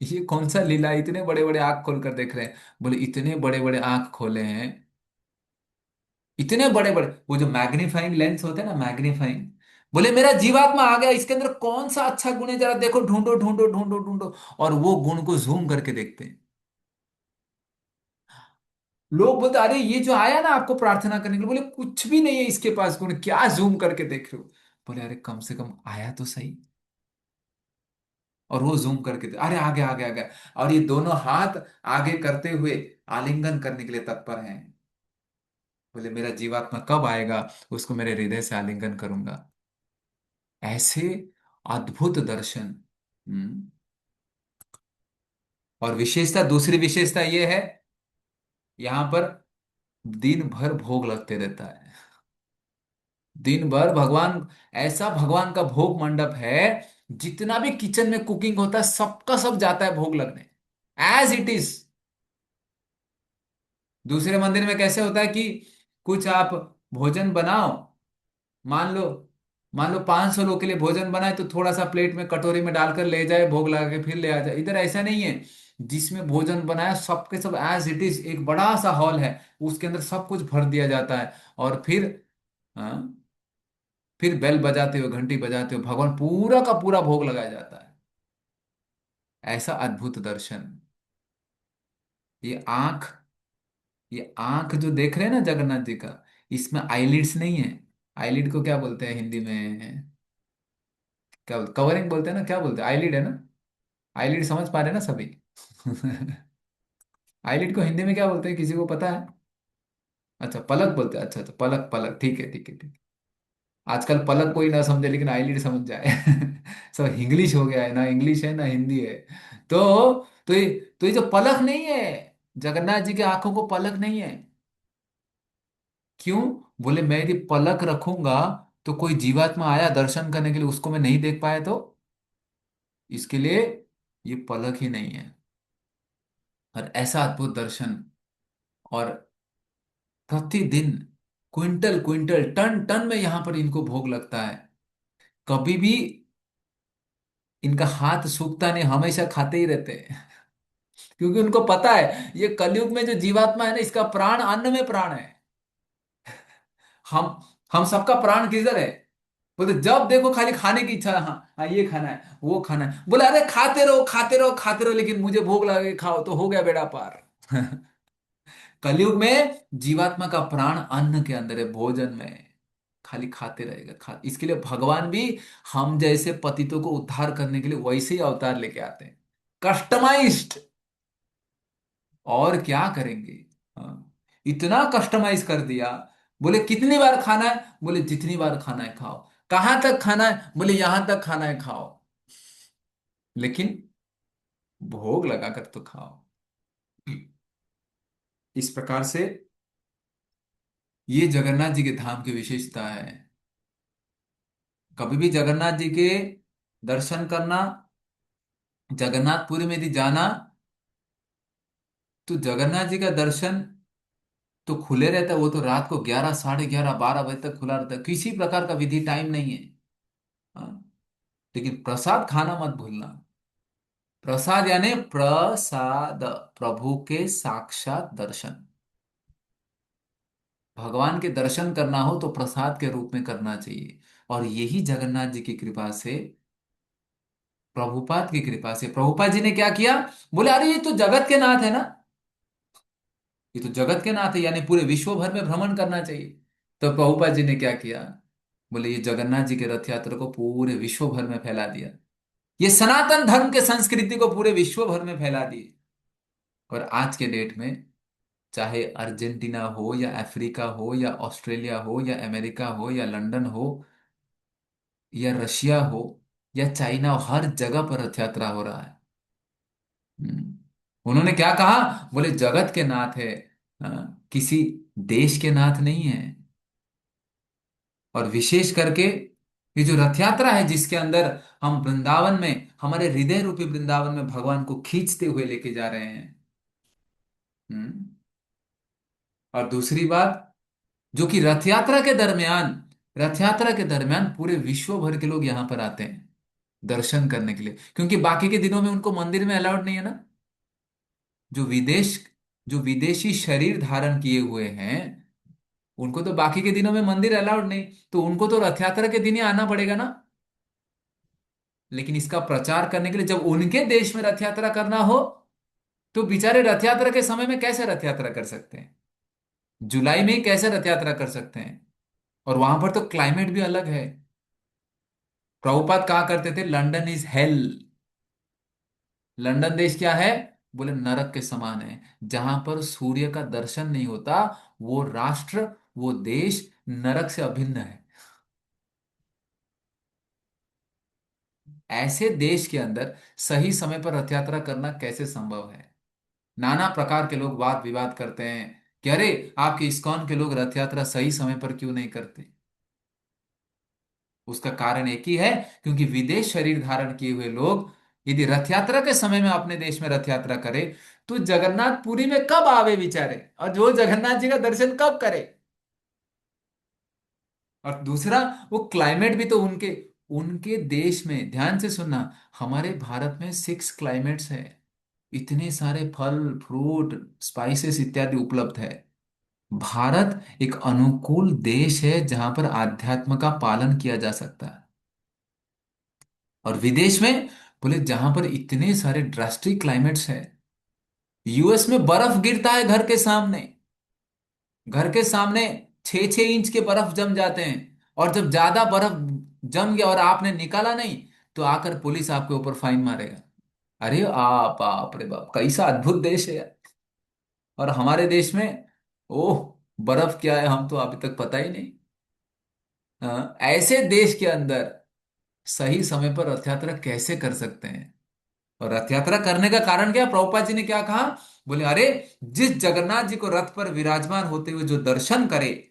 ये कौन सा लीला, इतने बड़े बड़े आंख खोलकर देख रहे हैं। बोले इतने बड़े बड़े आंख खोले हैं, इतने बड़े बड़े, वो जो मैग्नीफाइंग लेंस होते हैं ना, मैग्नीफाइंग। बोले मेरा जीवात्मा आ गया, इसके अंदर कौन सा अच्छा गुण है जरा देखो, ढूंढो ढूंढो ढूंढो ढूंढो। और वो गुण को जूम करके देखते हैं। लोग बोलते अरे ये जो आया ना आपको प्रार्थना करने के लिए, बोले कुछ भी नहीं है इसके पास गुण, क्या जूम करके देख रहे हो। बोले अरे कम से कम आया तो सही। और वो जूम करके अरे आगे आगे आगे। और ये दोनों हाथ आगे करते हुए आलिंगन करने के लिए तत्पर हैं। बोले मेरा जीवात्मा कब आएगा, उसको मेरे हृदय से आलिंगन करूंगा। ऐसे अद्भुत दर्शन। हम्म। और विशेषता, दूसरी विशेषता ये है, यहाँ पर दिन भर भोग लगते रहता है। दिन भर भगवान, ऐसा भगवान का भोग मंडप है, जितना भी किचन में कुकिंग होता है सबका सब जाता है भोग लगने, एज इट इज। दूसरे मंदिर में कैसे होता है कि कुछ आप भोजन बनाओ, मान लो, मान लो 500 लोग के लिए भोजन बनाए तो थोड़ा सा प्लेट में कटोरी में डालकर ले जाए, भोग लगा के फिर ले आ जाए। इधर ऐसा नहीं है। जिसमें भोजन बनाया सबके सब एज इट इज, एक बड़ा सा हॉल है, उसके अंदर सब कुछ भर दिया जाता है। और फिर, हाँ, फिर बेल बजाते हुए, घंटी बजाते हुए भगवान पूरा का पूरा भोग लगाया जाता है। ऐसा अद्भुत दर्शन। ये आंख, ये आंख जो देख रहे हैं ना जगन्नाथ जी का, इसमें आईलिड्स नहीं है। आईलिड को क्या बोलते हैं हिंदी में, क्या बोलते, कवरिंग बोलते हैं ना, क्या बोलते हैं, आईलिड है ना। आईलिड समझ पा रहे हैं ना सभी। आईलिड को हिंदी में क्या बोलते हैं, किसी को पता है। अच्छा पलक बोलते हैं, अच्छा अच्छा पलक, पलक ठीक है ठीक है ठीक है। आजकल पलक कोई ना समझे लेकिन आईलिड समझ जाए। सब इंग्लिश हो गया है ना, इंग्लिश है ना हिंदी है। तो तो ये जो पलक नहीं है, जगन्नाथ जी की आंखों को पलक नहीं है। क्यों, बोले मैं यदि पलक रखूंगा तो कोई जीवात्मा आया दर्शन करने के लिए, उसको मैं नहीं देख पाया तो इसके लिए ये पलक ही नहीं है। और ऐसा अद्भुत दर्शन। और प्रतिदिन क्विंटल क्विंटल टन टन में यहां पर इनको भोग लगता है। कभी भी इनका हाथ सूखता नहीं, हमेशा खाते ही रहते हैं। क्योंकि उनको पता है ये कलयुग में जो जीवात्मा है ना, इसका प्राण अन्न में प्राण है। हम हम सबका प्राण किधर है? बोले जब देखो खाली खाने की इच्छा है, हाँ हाँ ये खाना है वो खाना है, बोले अरे खाते रहो खाते रहो खाते रहो, लेकिन मुझे भूख लगे खाओ तो हो गया बेड़ा पार। कलयुग में जीवात्मा का प्राण अन्न के अंदर है, भोजन में है। खाली खाते रहेगा इसके लिए भगवान भी हम जैसे पतितों को उद्धार करने के लिए वैसे ही अवतार लेके आते हैं, कस्टमाइज्ड। और क्या करेंगे? हाँ, इतना कस्टमाइज कर दिया। बोले कितनी बार खाना है? बोले जितनी बार खाना है खाओ। कहां तक खाना है? बोले यहां तक खाना है खाओ, लेकिन भोग लगाकर तो खाओ। इस प्रकार से ये जगन्नाथ जी के धाम की विशेषता है। कभी भी जगन्नाथ जी के दर्शन करना, जगन्नाथपुरी में यदि जाना, तो जगन्नाथ जी का दर्शन तो खुले रहता है। वो तो रात को 11, साढ़े 11, 12 बजे तक खुला रहता है, किसी प्रकार का विधि टाइम नहीं है। हाँ? लेकिन प्रसाद खाना मत भूलना। प्रसाद यानी प्रसाद, प्रभु के साक्षात दर्शन। भगवान के दर्शन करना हो तो प्रसाद के रूप में करना चाहिए। और यही जगन्नाथ जी की कृपा से, प्रभुपाद की कृपा से, प्रभुपाद जी ने क्या किया? बोले अरे ये तो जगत के नाथ है ना, ये तो जगत के नाथ है, यानी पूरे विश्व भर में भ्रमण करना चाहिए। तो प्रभुपाद जी ने क्या किया? बोले ये जगन्नाथ जी के रथ यात्रा को पूरे विश्व भर में फैला दिया। ये सनातन धर्म के संस्कृति को पूरे विश्व भर में फैला दिए। और आज के डेट में चाहे अर्जेंटीना हो या अफ्रीका हो या ऑस्ट्रेलिया हो या अमेरिका हो या लंदन हो या रशिया हो या चाइना हो, हर जगह पर रथ यात्रा हो रहा है। उन्होंने क्या कहा? बोले जगत के नाथ है, किसी देश के नाथ नहीं है। और विशेष करके ये जो रथ यात्रा है, जिसके अंदर हम वृंदावन में, हमारे हृदय रूपी वृंदावन में भगवान को खींचते हुए लेके जा रहे हैं। हम्म। और दूसरी बात, जो कि रथ यात्रा के दरमियान पूरे विश्व भर के लोग यहां पर आते हैं दर्शन करने के लिए, क्योंकि बाकी के दिनों में उनको मंदिर में अलाउड नहीं है ना। जो विदेश जो विदेशी शरीर धारण किए हुए हैं, उनको तो बाकी के दिनों में मंदिर अलाउड नहीं, तो उनको तो रथ यात्रा के दिन ही आना पड़ेगा ना। लेकिन इसका प्रचार करने के लिए जब उनके देश में रथ यात्रा करना हो, तो बेचारे रथ यात्रा के समय में कैसे रथ यात्रा कर सकते हैं? जुलाई में ही कैसे रथ यात्रा कर सकते हैं? और वहां पर तो क्लाइमेट भी अलग है। प्रभुपाद कहा करते थे लंदन इज हेल। लंदन देश क्या है? बोले नरक के समान है। जहां पर सूर्य का दर्शन नहीं होता, वो राष्ट्र, वो देश नरक से अभिन्न है। ऐसे देश के अंदर सही समय पर रथ यात्रा करना कैसे संभव है? नाना प्रकार के लोग वाद विवाद करते हैं कि अरे आपके इस्कॉन के लोग रथ यात्रा सही समय पर क्यों नहीं करते। उसका कारण एक ही है, क्योंकि विदेश शरीर धारण किए हुए लोग यदि रथ यात्रा के समय में अपने देश में रथ यात्रा करे, तो जगन्नाथपुरी में कब आवे बेचारे, और जो जगन्नाथ जी का दर्शन कब करे? और दूसरा, वो क्लाइमेट भी तो उनके उनके देश में, ध्यान से सुनना, हमारे भारत में 6 क्लाइमेट्स है। इतने सारे फल फ्रूट स्पाइसेस इत्यादि उपलब्ध है। भारत एक अनुकूल देश है जहां पर आध्यात्म का पालन किया जा सकता है। और विदेश में, बोले जहां पर इतने सारे ड्रास्टिक क्लाइमेट्स है। यूएस में बर्फ गिरता है घर के सामने, घर के सामने 6-6 इंच के बर्फ जम जाते हैं। और जब ज्यादा बर्फ जम गया और आपने निकाला नहीं, तो आकर पुलिस आपके ऊपर फाइन मारेगा। अरे आप बाप रे बाप, कैसा अद्भुत देश है यार। और हमारे देश में, ओह, बर्फ क्या है हम तो अभी तक पता ही नहीं। ऐसे देश के अंदर सही समय पर रथ यात्रा कैसे कर सकते हैं? और रथ यात्रा करने का कारण क्या? प्रभुपाद जी ने क्या कहा? बोले अरे जिस जगन्नाथ जी को रथ पर विराजमान होते हुए जो दर्शन करे,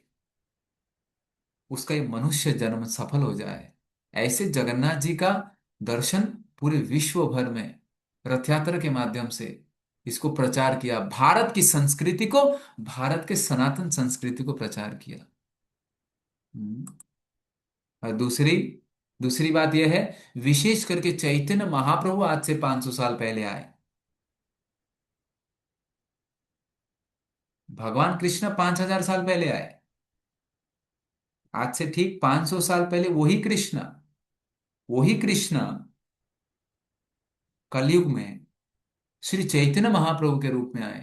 उसका ये मनुष्य जन्म सफल हो जाए। ऐसे जगन्नाथ जी का दर्शन पूरे विश्व भर में रथ यात्रा के माध्यम से इसको प्रचार किया, भारत की संस्कृति को, भारत के सनातन संस्कृति को प्रचार किया। हम्म। और दूसरी दूसरी बात यह है, विशेष करके चैतन्य महाप्रभु आज से 500 साल पहले आए। भगवान कृष्ण 5,000 साल पहले आए। आज से ठीक 500 साल पहले वही कृष्ण कलयुग में श्री चैतन्य महाप्रभु के रूप में आए।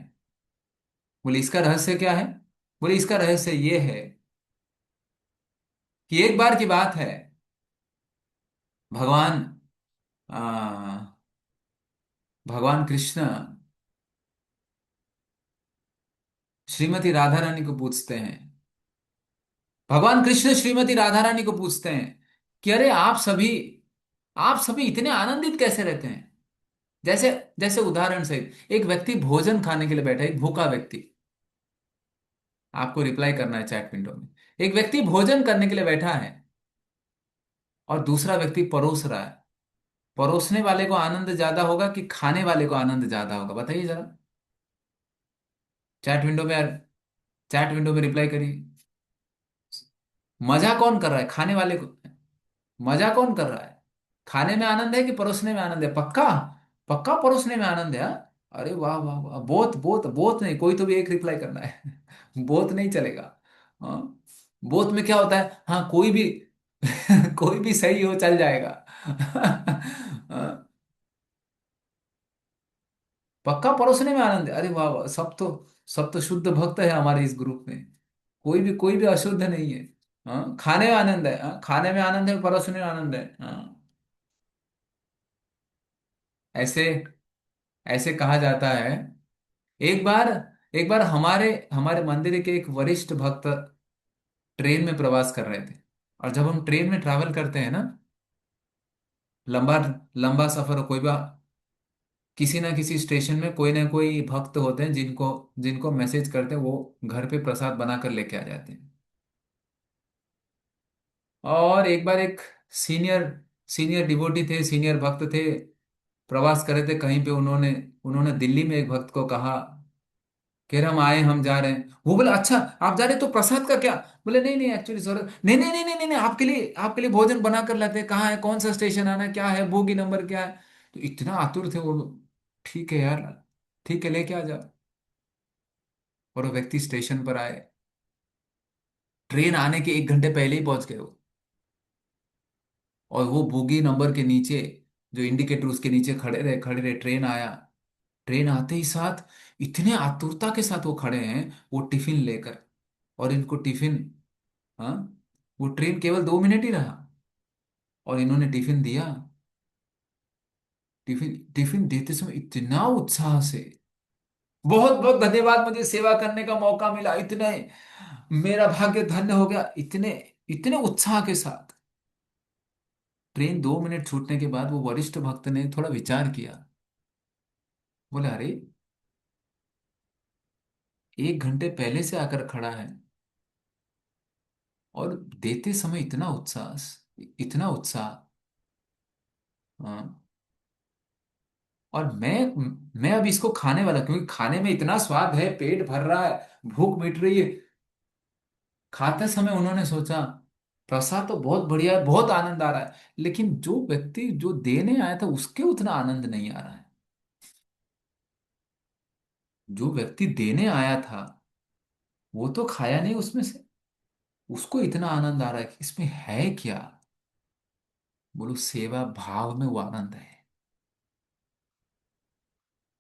बोले इसका रहस्य क्या है? बोले इसका रहस्य ये है कि एक बार की बात है, भगवान आ, भगवान कृष्ण श्रीमती राधा रानी को पूछते हैं, भगवान कृष्ण श्रीमती राधा रानी को पूछते हैं कि अरे आप सभी इतने आनंदित कैसे रहते हैं? जैसे जैसे उदाहरण से, एक व्यक्ति भोजन खाने के लिए बैठा है, एक भूखा व्यक्ति, आपको रिप्लाई करना है चैट विंडो में। एक व्यक्ति भोजन करने के लिए बैठा है और दूसरा व्यक्ति परोस रहा है। परोसने वाले को आनंद ज्यादा होगा कि खाने वाले को आनंद ज्यादा होगा? बताइए जरा, चैट विंडो में, चैट विंडो में रिप्लाई करिए। मजा कौन कर रहा है? खाने वाले को मजा कौन कर रहा है? खाने में आनंद है कि परोसने में आनंद है? पक्का? पक्का परोसने में आनंद है, हाँ? अरे वाह वाह वाह, बहुत बहुत बहुत नहीं, कोई तो भी एक रिप्लाई करना है। बहुत नहीं चलेगा। हाँ, बहुत में क्या होता है, हाँ कोई भी कोई भी सही हो चल जाएगा। हाँ, पक्का परोसने में आनंद है। अरे वाह वाह, सब तो शुद्ध भक्त है हमारे इस ग्रुप में। कोई भी अशुद्ध नहीं है। हाँ, खाने में आनंद है, हाँ, खाने में आनंद है, परोसने में आनंद है। हाँ, ऐसे ऐसे कहा जाता है। एक बार एक बार हमारे हमारे मंदिर के एक वरिष्ठ भक्त ट्रेन में प्रवास कर रहे थे। और जब हम ट्रेन में ट्रैवल करते हैं ना, लंबा लंबा सफर हो, कोई बा किसी ना किसी स्टेशन में कोई ना कोई भक्त होते हैं जिनको जिनको मैसेज करते हैं, वो घर पे प्रसाद बनाकर लेके आ जाते हैं। और एक बार एक सीनियर सीनियर डिवोटी थे, सीनियर भक्त थे, प्रवास कर रहे थे कहीं पे, उन्होंने उन्होंने दिल्ली में एक भक्त को कहा, कह रहे हम आए, हम जा रहे हैं। वो बोले अच्छा आप जा रहे तो प्रसाद का क्या? बोले नहीं नहीं, एक्चुअली जरूरत नहीं, नहीं नहीं नहीं नहीं नहीं, आपके लिए भोजन बना कर लाते हैं, कहाँ है, कौन सा स्टेशन आना है, क्या है, बोगी नंबर क्या है? तो इतना आतुर थे वो लोग। ठीक है यार, ठीक है लेके आ जा। और वो व्यक्ति स्टेशन पर आए, ट्रेन आने के 1 घंटे पहले ही पहुंच गए वो। और वो बोगी नंबर के नीचे, जो इंडिकेटर उसके नीचे खड़े रहे, ट्रेन आया। ट्रेन आते ही साथ इतने आतुरता के साथ वो खड़े हैं, वो टिफिन लेकर। और इनको टिफिन, हाँ, वो ट्रेन केवल 2 मिनट ही रहा और इन्होंने टिफिन दिया। टिफिन टिफिन देते समय इतना उत्साह से, बहुत बहुत धन्यवाद, मुझे सेवा करने का मौका मिला, इतने, मेरा भाग्य धन्य हो गया, इतने इतने उत्साह के साथ। ट्रेन 2 मिनट छूटने के बाद वो वरिष्ठ भक्त ने थोड़ा विचार किया। बोले अरे, 1 घंटे पहले से आकर खड़ा है और देते समय इतना उत्साह। हाँ, और मैं अब इसको खाने वाला, क्योंकि खाने में इतना स्वाद है, पेट भर रहा है, भूख मिट रही है। खाते समय उन्होंने सोचा प्रसाद तो बहुत बढ़िया है, बहुत आनंद आ रहा है, लेकिन जो व्यक्ति जो देने आया था उसके उतना आनंद नहीं आ रहा है। जो व्यक्ति देने आया था वो तो खाया नहीं उसमें से, उसको इतना आनंद आ रहा है कि इसमें है क्या? बोलो सेवा भाव में वो आनंद है।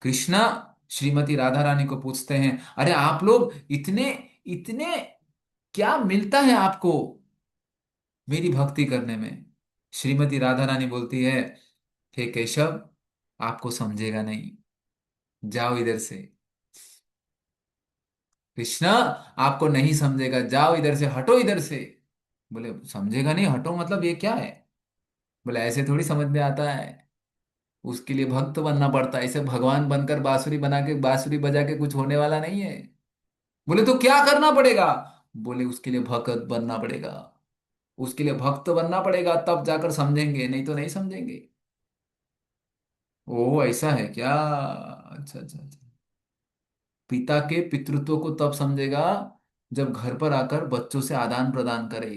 कृष्णा श्रीमती राधा रानी को पूछते हैं, अरे आप लोग इतने इतने, क्या मिलता है आपको मेरी भक्ति करने में? श्रीमती राधा रानी बोलती है, हे केशव, आपको समझेगा नहीं, जाओ इधर से। कृष्णा, आपको नहीं समझेगा, जाओ इधर से, हटो इधर से। बोले समझेगा नहीं, हटो मतलब ये क्या है? बोले ऐसे थोड़ी समझ में आता है, उसके लिए भक्त बनना पड़ता है, ऐसे भगवान बनकर बांसुरी बना के बांसुरी बजा के कुछ होने वाला नहीं है। बोले तो क्या करना पड़ेगा? बोले उसके लिए भक्त बनना पड़ेगा। उसके लिए भक्त बनना पड़ेगा, तब जाकर समझेंगे, नहीं तो नहीं समझेंगे। ओ ऐसा है क्या? अच्छा अच्छा अच्छा। पिता के पितृत्व को तब समझेगा जब घर पर आकर बच्चों से आदान प्रदान करे।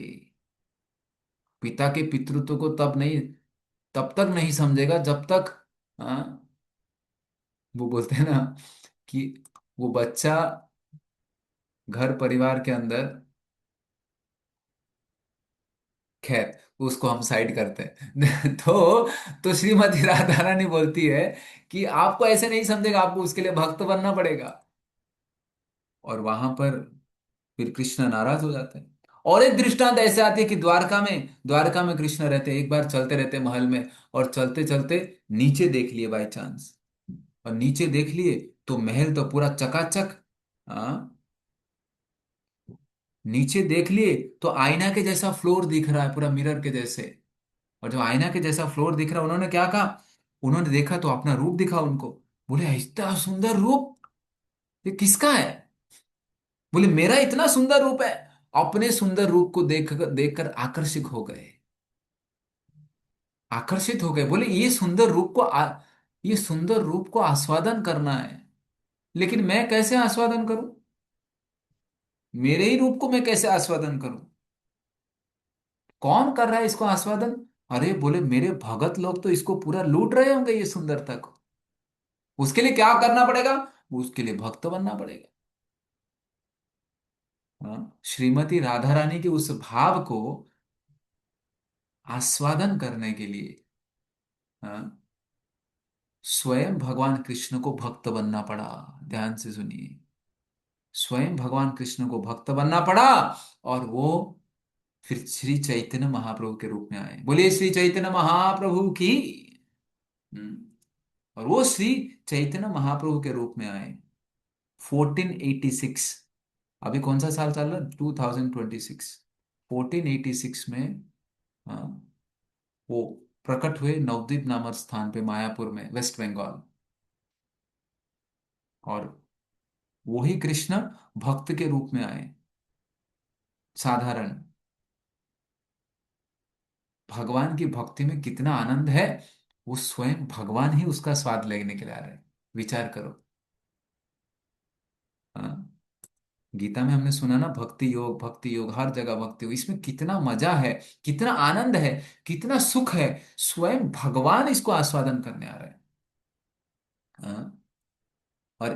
पिता के पितृत्व को तब नहीं, तब तक नहीं समझेगा जब तक, हाँ, वो बोलते हैं ना कि वो बच्चा घर परिवार के अंदर, खैर उसको हम साइड करते हैं। तो श्रीमती राधा रानी बोलती है कि आपको ऐसे नहीं समझेगा, आपको उसके लिए भक्त बनना पड़ेगा। और वहां पर फिर कृष्ण नाराज हो जाते हैं। और एक दृष्टांत ऐसे आती है कि द्वारका में कृष्ण रहते हैं, एक बार चलते रहते हैं महल में, और चलते चलते नीचे देख लिए बाई चांस, और नीचे देख लिए तो महल तो पूरा चकाचक। हाँ, नीचे देख लिए तो आईना के जैसा फ्लोर दिख रहा है, पूरा मिरर के जैसे। और जब आईना के जैसा फ्लोर दिख रहा है, उन्होंने क्या कहा, उन्होंने देखा तो अपना रूप दिखा उनको। बोले इतना सुंदर रूप, ये किसका है? बोले मेरा इतना सुंदर रूप है। अपने सुंदर रूप को देखकर देखकर आकर्षित हो गए, आकर्षित हो गए। बोले ये सुंदर रूप को आस्वादन करना है, लेकिन मैं कैसे आस्वादन करूं? मेरे ही रूप को मैं कैसे आस्वादन करूं? कौन कर रहा है इसको आस्वादन? अरे बोले मेरे भगत लोग तो इसको पूरा लूट रहे होंगे ये सुंदरता को। उसके लिए क्या करना पड़ेगा? उसके लिए भक्त बनना पड़ेगा। हाँ? श्रीमती राधा रानी के उस भाव को आस्वादन करने के लिए, हाँ, स्वयं भगवान कृष्ण को भक्त बनना पड़ा। ध्यान से सुनिए, स्वयं भगवान कृष्ण को भक्त बनना पड़ा। और वो फिर श्री चैतन्य महाप्रभु के रूप में आए। बोलिए श्री चैतन्य महाप्रभु की। हम्म, और वो श्री चैतन्य महाप्रभु के रूप में आए 1486। अभी कौन सा साल चल रहा है? 2026। 1486 में, हाँ, वो प्रकट हुए नवद्वीप नामक स्थान पे, मायापुर में, वेस्ट बंगाल। और वही कृष्ण भक्त के रूप में आए, साधारण। भगवान की भक्ति में कितना आनंद है, वो स्वयं भगवान ही उसका स्वाद लेने के लिए आ रहे हैं। विचार करो। हाँ? गीता में हमने सुना ना, भक्ति योग, हर जगह भक्ति योग, इसमें कितना मजा है, कितना आनंद है, कितना सुख है। स्वयं भगवान इसको आस्वादन करने आ रहे हैं। हाँ? और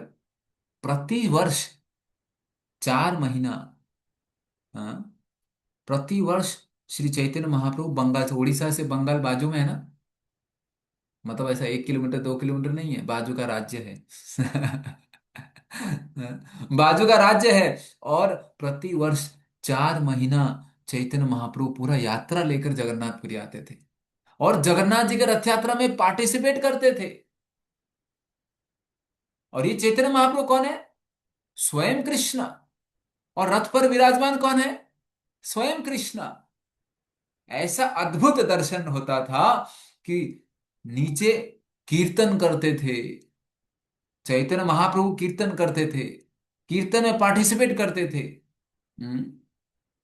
प्रति वर्ष 4 महीना, हाँ, प्रति वर्ष श्री चैतन्य महाप्रभु बंगाल से, उड़ीसा से बंगाल बाजू में है ना, मतलब ऐसा 1 किलोमीटर 2 किलोमीटर नहीं है, बाजू का राज्य है। बाजू का राज्य है। और प्रति वर्ष 4 महीना चैतन्य महाप्रभु पूरा यात्रा लेकर जगन्नाथपुरी आते थे, और जगन्नाथ जी के रथ यात्रा में पार्टिसिपेट करते थे। और ये चैतन्य महाप्रभु कौन है? स्वयं कृष्ण। और रथ पर विराजमान कौन है? स्वयं कृष्ण। ऐसा अद्भुत दर्शन होता था कि नीचे कीर्तन करते थे, चैतन्य महाप्रभु कीर्तन करते थे, कीर्तन में पार्टिसिपेट करते थे। हम्म,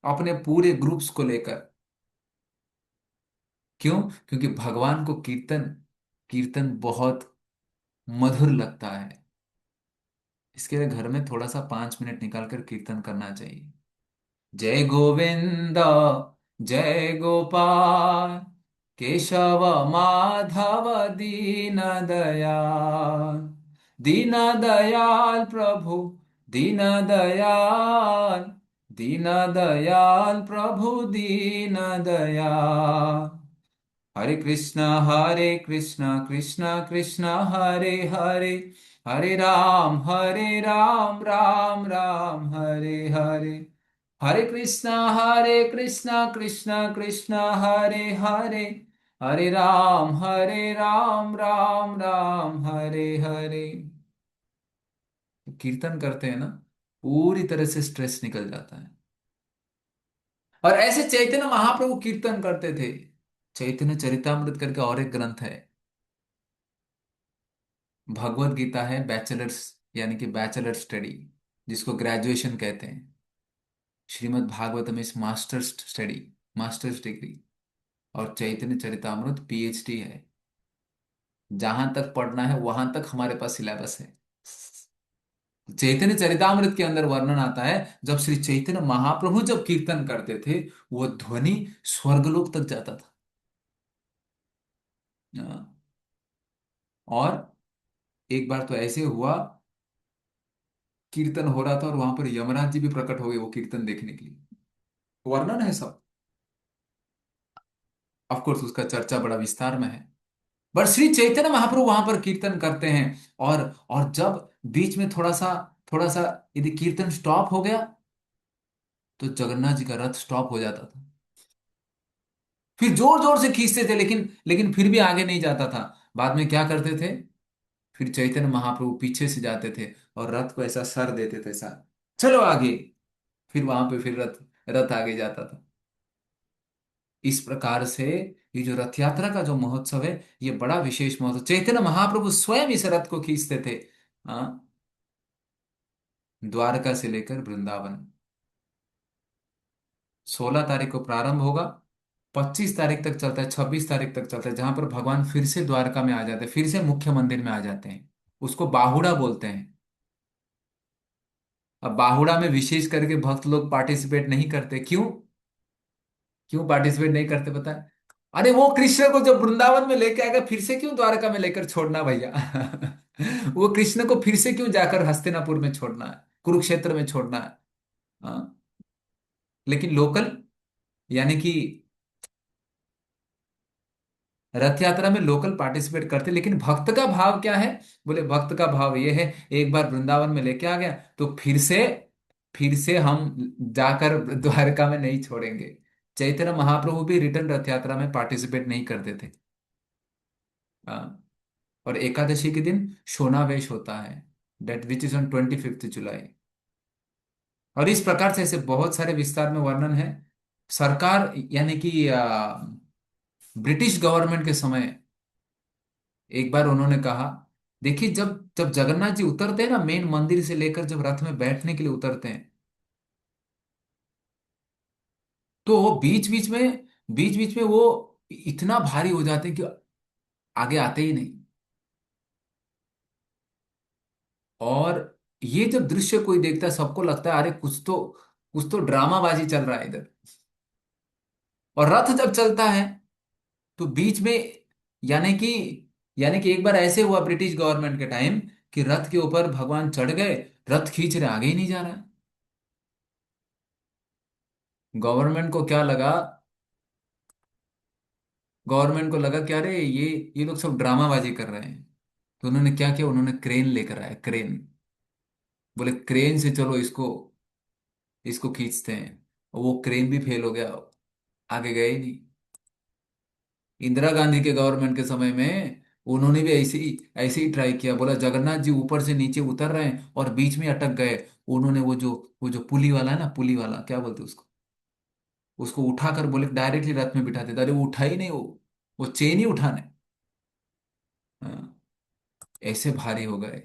अपने पूरे ग्रुप्स को लेकर। क्यों? क्योंकि भगवान को कीर्तन कीर्तन बहुत मधुर लगता है। इसके लिए घर में थोड़ा सा 5 मिनट निकाल कर कीर्तन करना चाहिए। जय गोविंद, जय गोपाल, केशव माधव दीन दयाल, दीन दयाल प्रभु, दीन दयाल, दीन दयाल प्रभु, दीन दयाल। हरे कृष्ण कृष्ण कृष्ण हरे हरे, हरे राम राम राम हरे हरे। हरे कृष्ण कृष्ण कृष्ण हरे हरे, हरे राम राम राम हरे हरे। कीर्तन करते हैं ना, पूरी तरह से स्ट्रेस निकल जाता है। और ऐसे चैतन्य महाप्रभु कीर्तन करते थे। चैतन्य चरितामृत करके और एक ग्रंथ है, भगवत गीता है, बैचलर्स, यानी कि बैचलर स्टडी, जिसको ग्रेजुएशन कहते हैं। श्रीमद् भागवतम इस मास्टर्स स्टडी। Masters degree. और चैतन्य चरितामृत पीएचडी है। जहां तक पढ़ना है वहां तक हमारे पास सिलेबस है। चैतन्य चरितामृत के अंदर वर्णन आता है, जब श्री चैतन्य महाप्रभु जब कीर्तन करते थे, वो ध्वनि स्वर्गलोक तक जाता था। हाँ। और एक बार तो ऐसे हुआ, कीर्तन हो रहा था और वहां पर यमराज जी भी प्रकट हो गए वो कीर्तन देखने के लिए। वर्णन है सब। ऑफ कोर्स उसका चर्चा बड़ा विस्तार में है। पर श्री चैतन्य महाप्रभु वहां पर कीर्तन करते हैं। और जब बीच में थोड़ा सा यदि कीर्तन स्टॉप हो गया, तो जगन्नाथ जी का रथ स्टॉप हो जाता था। फिर जोर जोर से खींचते थे, लेकिन फिर भी आगे नहीं जाता था। बाद में क्या करते थे, फिर चैतन्य महाप्रभु पीछे से जाते थे और रथ को ऐसा सर देते थे, ऐसा, चलो आगे। फिर वहां पे फिर रथ रथ आगे जाता था। इस प्रकार से ये जो रथ यात्रा का जो महोत्सव है, ये बड़ा विशेष महोत्सव। चैतन्य महाप्रभु स्वयं इस रथ को खींचते थे। हाँ। द्वारका से लेकर वृंदावन। 16 तारीख को प्रारंभ होगा, 25 तारीख तक चलता है, 26 तारीख तक चलता है, जहां पर भगवान फिर से द्वारका में आ जाते हैं, फिर से मुख्य मंदिर में आ जाते हैं। उसको बाहुड़ा बोलते हैं। अब बाहुड़ा में विशेष करके भक्त लोग पार्टिसिपेट नहीं करते, क्यों? क्यों पार्टिसिपेट नहीं करते पता है? अरे वो कृष्ण को जब वृंदावन में लेके आएगा, फिर से क्यों द्वारका में लेकर छोड़ना भैया? वो कृष्ण को फिर से क्यों जाकर हस्तिनापुर में छोड़ना है, कुरुक्षेत्र में छोड़ना है? हाँ? लेकिन लोकल, यानी कि रथ यात्रा में लोकल पार्टिसिपेट करते, लेकिन भक्त का भाव क्या है? बोले भक्त का भाव ये है, एक बार वृंदावन में लेके आ गया तो फिर से हम जाकर द्वारका में नहीं छोड़ेंगे। चैतन्य महाप्रभु भी रिटर्न रथ यात्रा में पार्टिसिपेट नहीं करते थे। हाँ। और एकादशी के दिन सोनावेश होता है, डेट विच इज ऑन 25 जुलाई। और इस प्रकार से ऐसे बहुत सारे विस्तार में वर्णन है। सरकार, यानी कि ब्रिटिश गवर्नमेंट के समय एक बार उन्होंने कहा, देखिए जब जब जगन्नाथ जी उतरते हैं ना, मेन मंदिर से लेकर जब रथ में बैठने के लिए उतरते हैं, तो वो बीच बीच में वो इतना भारी हो जाते हैं कि आगे आते ही नहीं। और ये जब दृश्य कोई देखता है, सबको लगता है अरे कुछ तो ड्रामाबाजी चल रहा है इधर। और रथ जब चलता है तो बीच में, यानी कि यानी कि एक बार ऐसे हुआ ब्रिटिश गवर्नमेंट के टाइम, कि रथ के ऊपर भगवान चढ़ गए, रथ खींच रहे, आगे ही नहीं जा रहा है। गवर्नमेंट को क्या लगा, गवर्नमेंट को लगा कि अरे ये लोग सब ड्रामाबाजी कर रहे हैं। तो उन्होंने क्या किया, उन्होंने क्रेन लेकर आए, क्रेन। बोले क्रेन से चलो इसको इसको खींचते हैं। और वो क्रेन भी फेल हो गया, आगे गए ही नहीं। इंदिरा गांधी के गवर्नमेंट के समय में उन्होंने भी ऐसे ही ट्राई किया, बोला जगन्नाथ जी ऊपर से नीचे उतर रहे हैं और बीच में अटक गए। उन्होंने वो जो पुली वाला है ना, पुली वाला क्या बोलते हैं उसको, उसको उठाकर बोले डायरेक्टली रथ में बिठा देता, अरे वो उठा ही नहीं, वो चेन ही उठाने। हाँ, ऐसे भारी हो गए।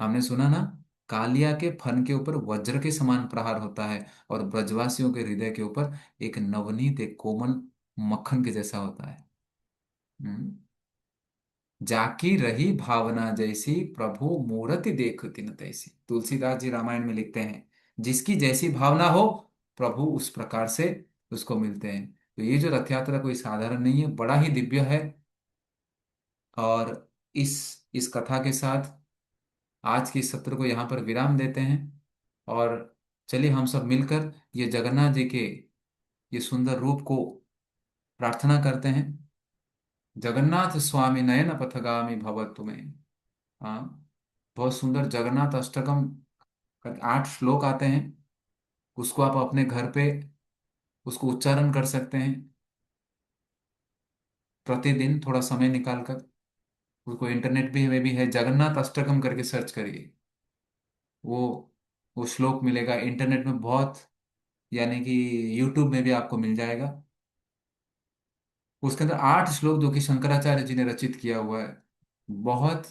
हमने सुना ना, कालिया के फन के ऊपर वज्र के समान प्रहार होता है, और ब्रजवासियों के हृदय के ऊपर एक नवनीत, एक कोमल मक्खन के जैसा होता है। हम्म। जाकी रही भावना जैसी, प्रभु मूरति देखती न तैसी। तुलसीदास जी रामायण में लिखते हैं, जिसकी जैसी भावना हो, प्रभु उस प्रकार से उसको मिलते हैं। तो ये जो रथ यात्रा कोई साधारण नहीं है, बड़ा ही दिव्य है। और इस इस कथा के साथ आज के इस सत्र को यहाँ पर विराम देते हैं। और चलिए हम सब मिलकर ये जगन्नाथ जी के ये सुंदर रूप को प्रार्थना करते हैं। जगन्नाथ स्वामी नयन पथगामी भव तुम्हें। हाँ। बहुत सुंदर जगन्नाथ अष्टकम का 8 श्लोक आते हैं। उसको आप अपने घर पे उसको उच्चारण कर सकते हैं, प्रतिदिन थोड़ा समय निकालकर। उसको इंटरनेट भी में भी है, जगन्नाथ अष्टकम करके सर्च करिए। वो वो श्लोक मिलेगा इंटरनेट में बहुत, यानी कि यूट्यूब में भी आपको मिल जाएगा। उसके अंदर 8 श्लोक जो कि शंकराचार्य जी ने रचित किया हुआ है। बहुत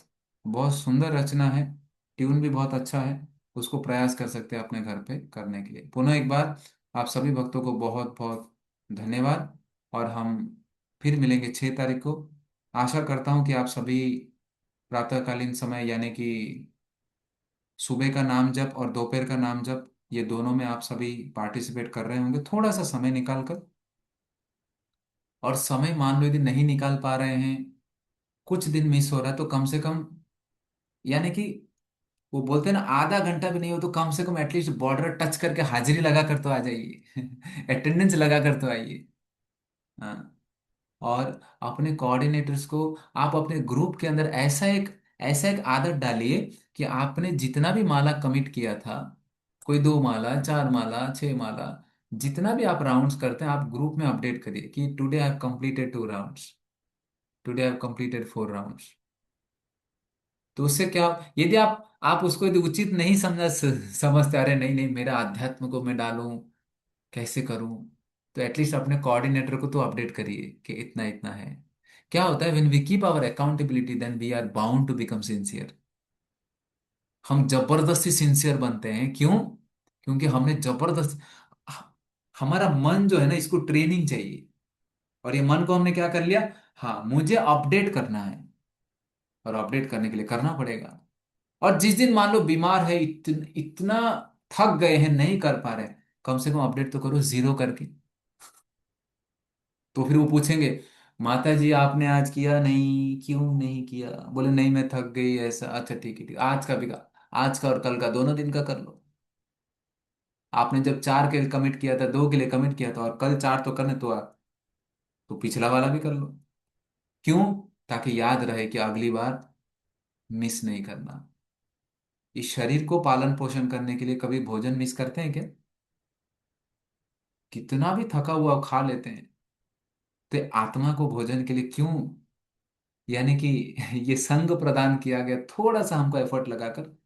बहुत सुंदर रचना है। ट्यून भी बहुत अच्छा है। उसको प्रयास कर सकते हैं अपने घर पे करने के लिए। पुनः एक बार आप सभी भक्तों को बहुत बहुत धन्यवाद। और हम फिर मिलेंगे 6 तारीख को। आशा करता हूँ कि आप सभी प्रातःकालीन समय यानी कि सुबह का नाम जप और दोपहर का नाम जप, ये दोनों में आप सभी पार्टिसिपेट कर रहे होंगे थोड़ा सा समय निकाल कर। और समय मान लो यदि नहीं निकाल पा रहे हैं, कुछ दिन मिस हो रहा है, तो कम से कम यानी कि वो बोलते हैं ना, आधा घंटा भी नहीं हो तो कम से कम एटलीस्ट बॉर्डर टच करके हाजिरी लगा कर तो आ जाइए। अटेंडेंस लगा कर तो आइए। हाँ। और अपने कोऑर्डिनेटर्स को आप अपने ग्रुप के अंदर ऐसा एक आदत डालिए कि आपने जितना भी माला कमिट किया था, कोई 2 माला, 4 माला, 6 माला, जितना भी आप राउंड्स करते हैं, आप ग्रुप में अपडेट करिए कि today I have completed 2 rounds, today I have completed 4 rounds. तो उससे क्या, यदि आप उसको यदि उचित नहीं समझते, अरे नहीं नहीं मेरा अध्यात्म को मैं डालूं, कैसे करूं, तो एटलीस्ट अपने कोऑर्डिनेटर को तो अपडेट करिए कि इतना इतना है। क्या होता है, when we keep our accountability then we are bound to become sincere. हम जबरदस्ती सिंसियर बनते हैं, क्यों? क्योंकि हमने जबरदस्त, हमारा मन जो है ना, इसको ट्रेनिंग चाहिए। और ये मन को हमने क्या कर लिया, हाँ मुझे अपडेट करना है, और अपडेट करने के लिए करना पड़ेगा। और जिस दिन मान लो बीमार है, इतना थक गए हैं, नहीं कर पा रहे, कम से कम अपडेट तो करो जीरो करके। तो फिर वो पूछेंगे, माता जी आपने आज किया नहीं, क्यों नहीं किया? बोले नहीं मैं थक गई ऐसा। अच्छा ठीक है ठीक है, आज का भी का, आज का और कल का दोनों दिन का कर लो। आपने जब 4 के लिए कमिट किया था, 2 के लिए कमिट किया था, और कल 4 तो करने, तो पिछला वाला भी कर लो। क्यों? ताकि याद रहे कि अगली बार मिस नहीं करना। इस शरीर को पालन पोषण करने के लिए कभी भोजन मिस करते हैं क्या? कितना भी थका हुआ खा लेते हैं। तो आत्मा को भोजन के लिए क्यों, यानी कि ये संग प्रदान किया गया, थोड़ा सा हमको एफर्ट लगाकर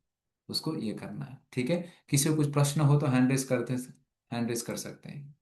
उसको ये करना है। ठीक है, किसी को कुछ प्रश्न हो तो हैंड रेस कर सकते हैं।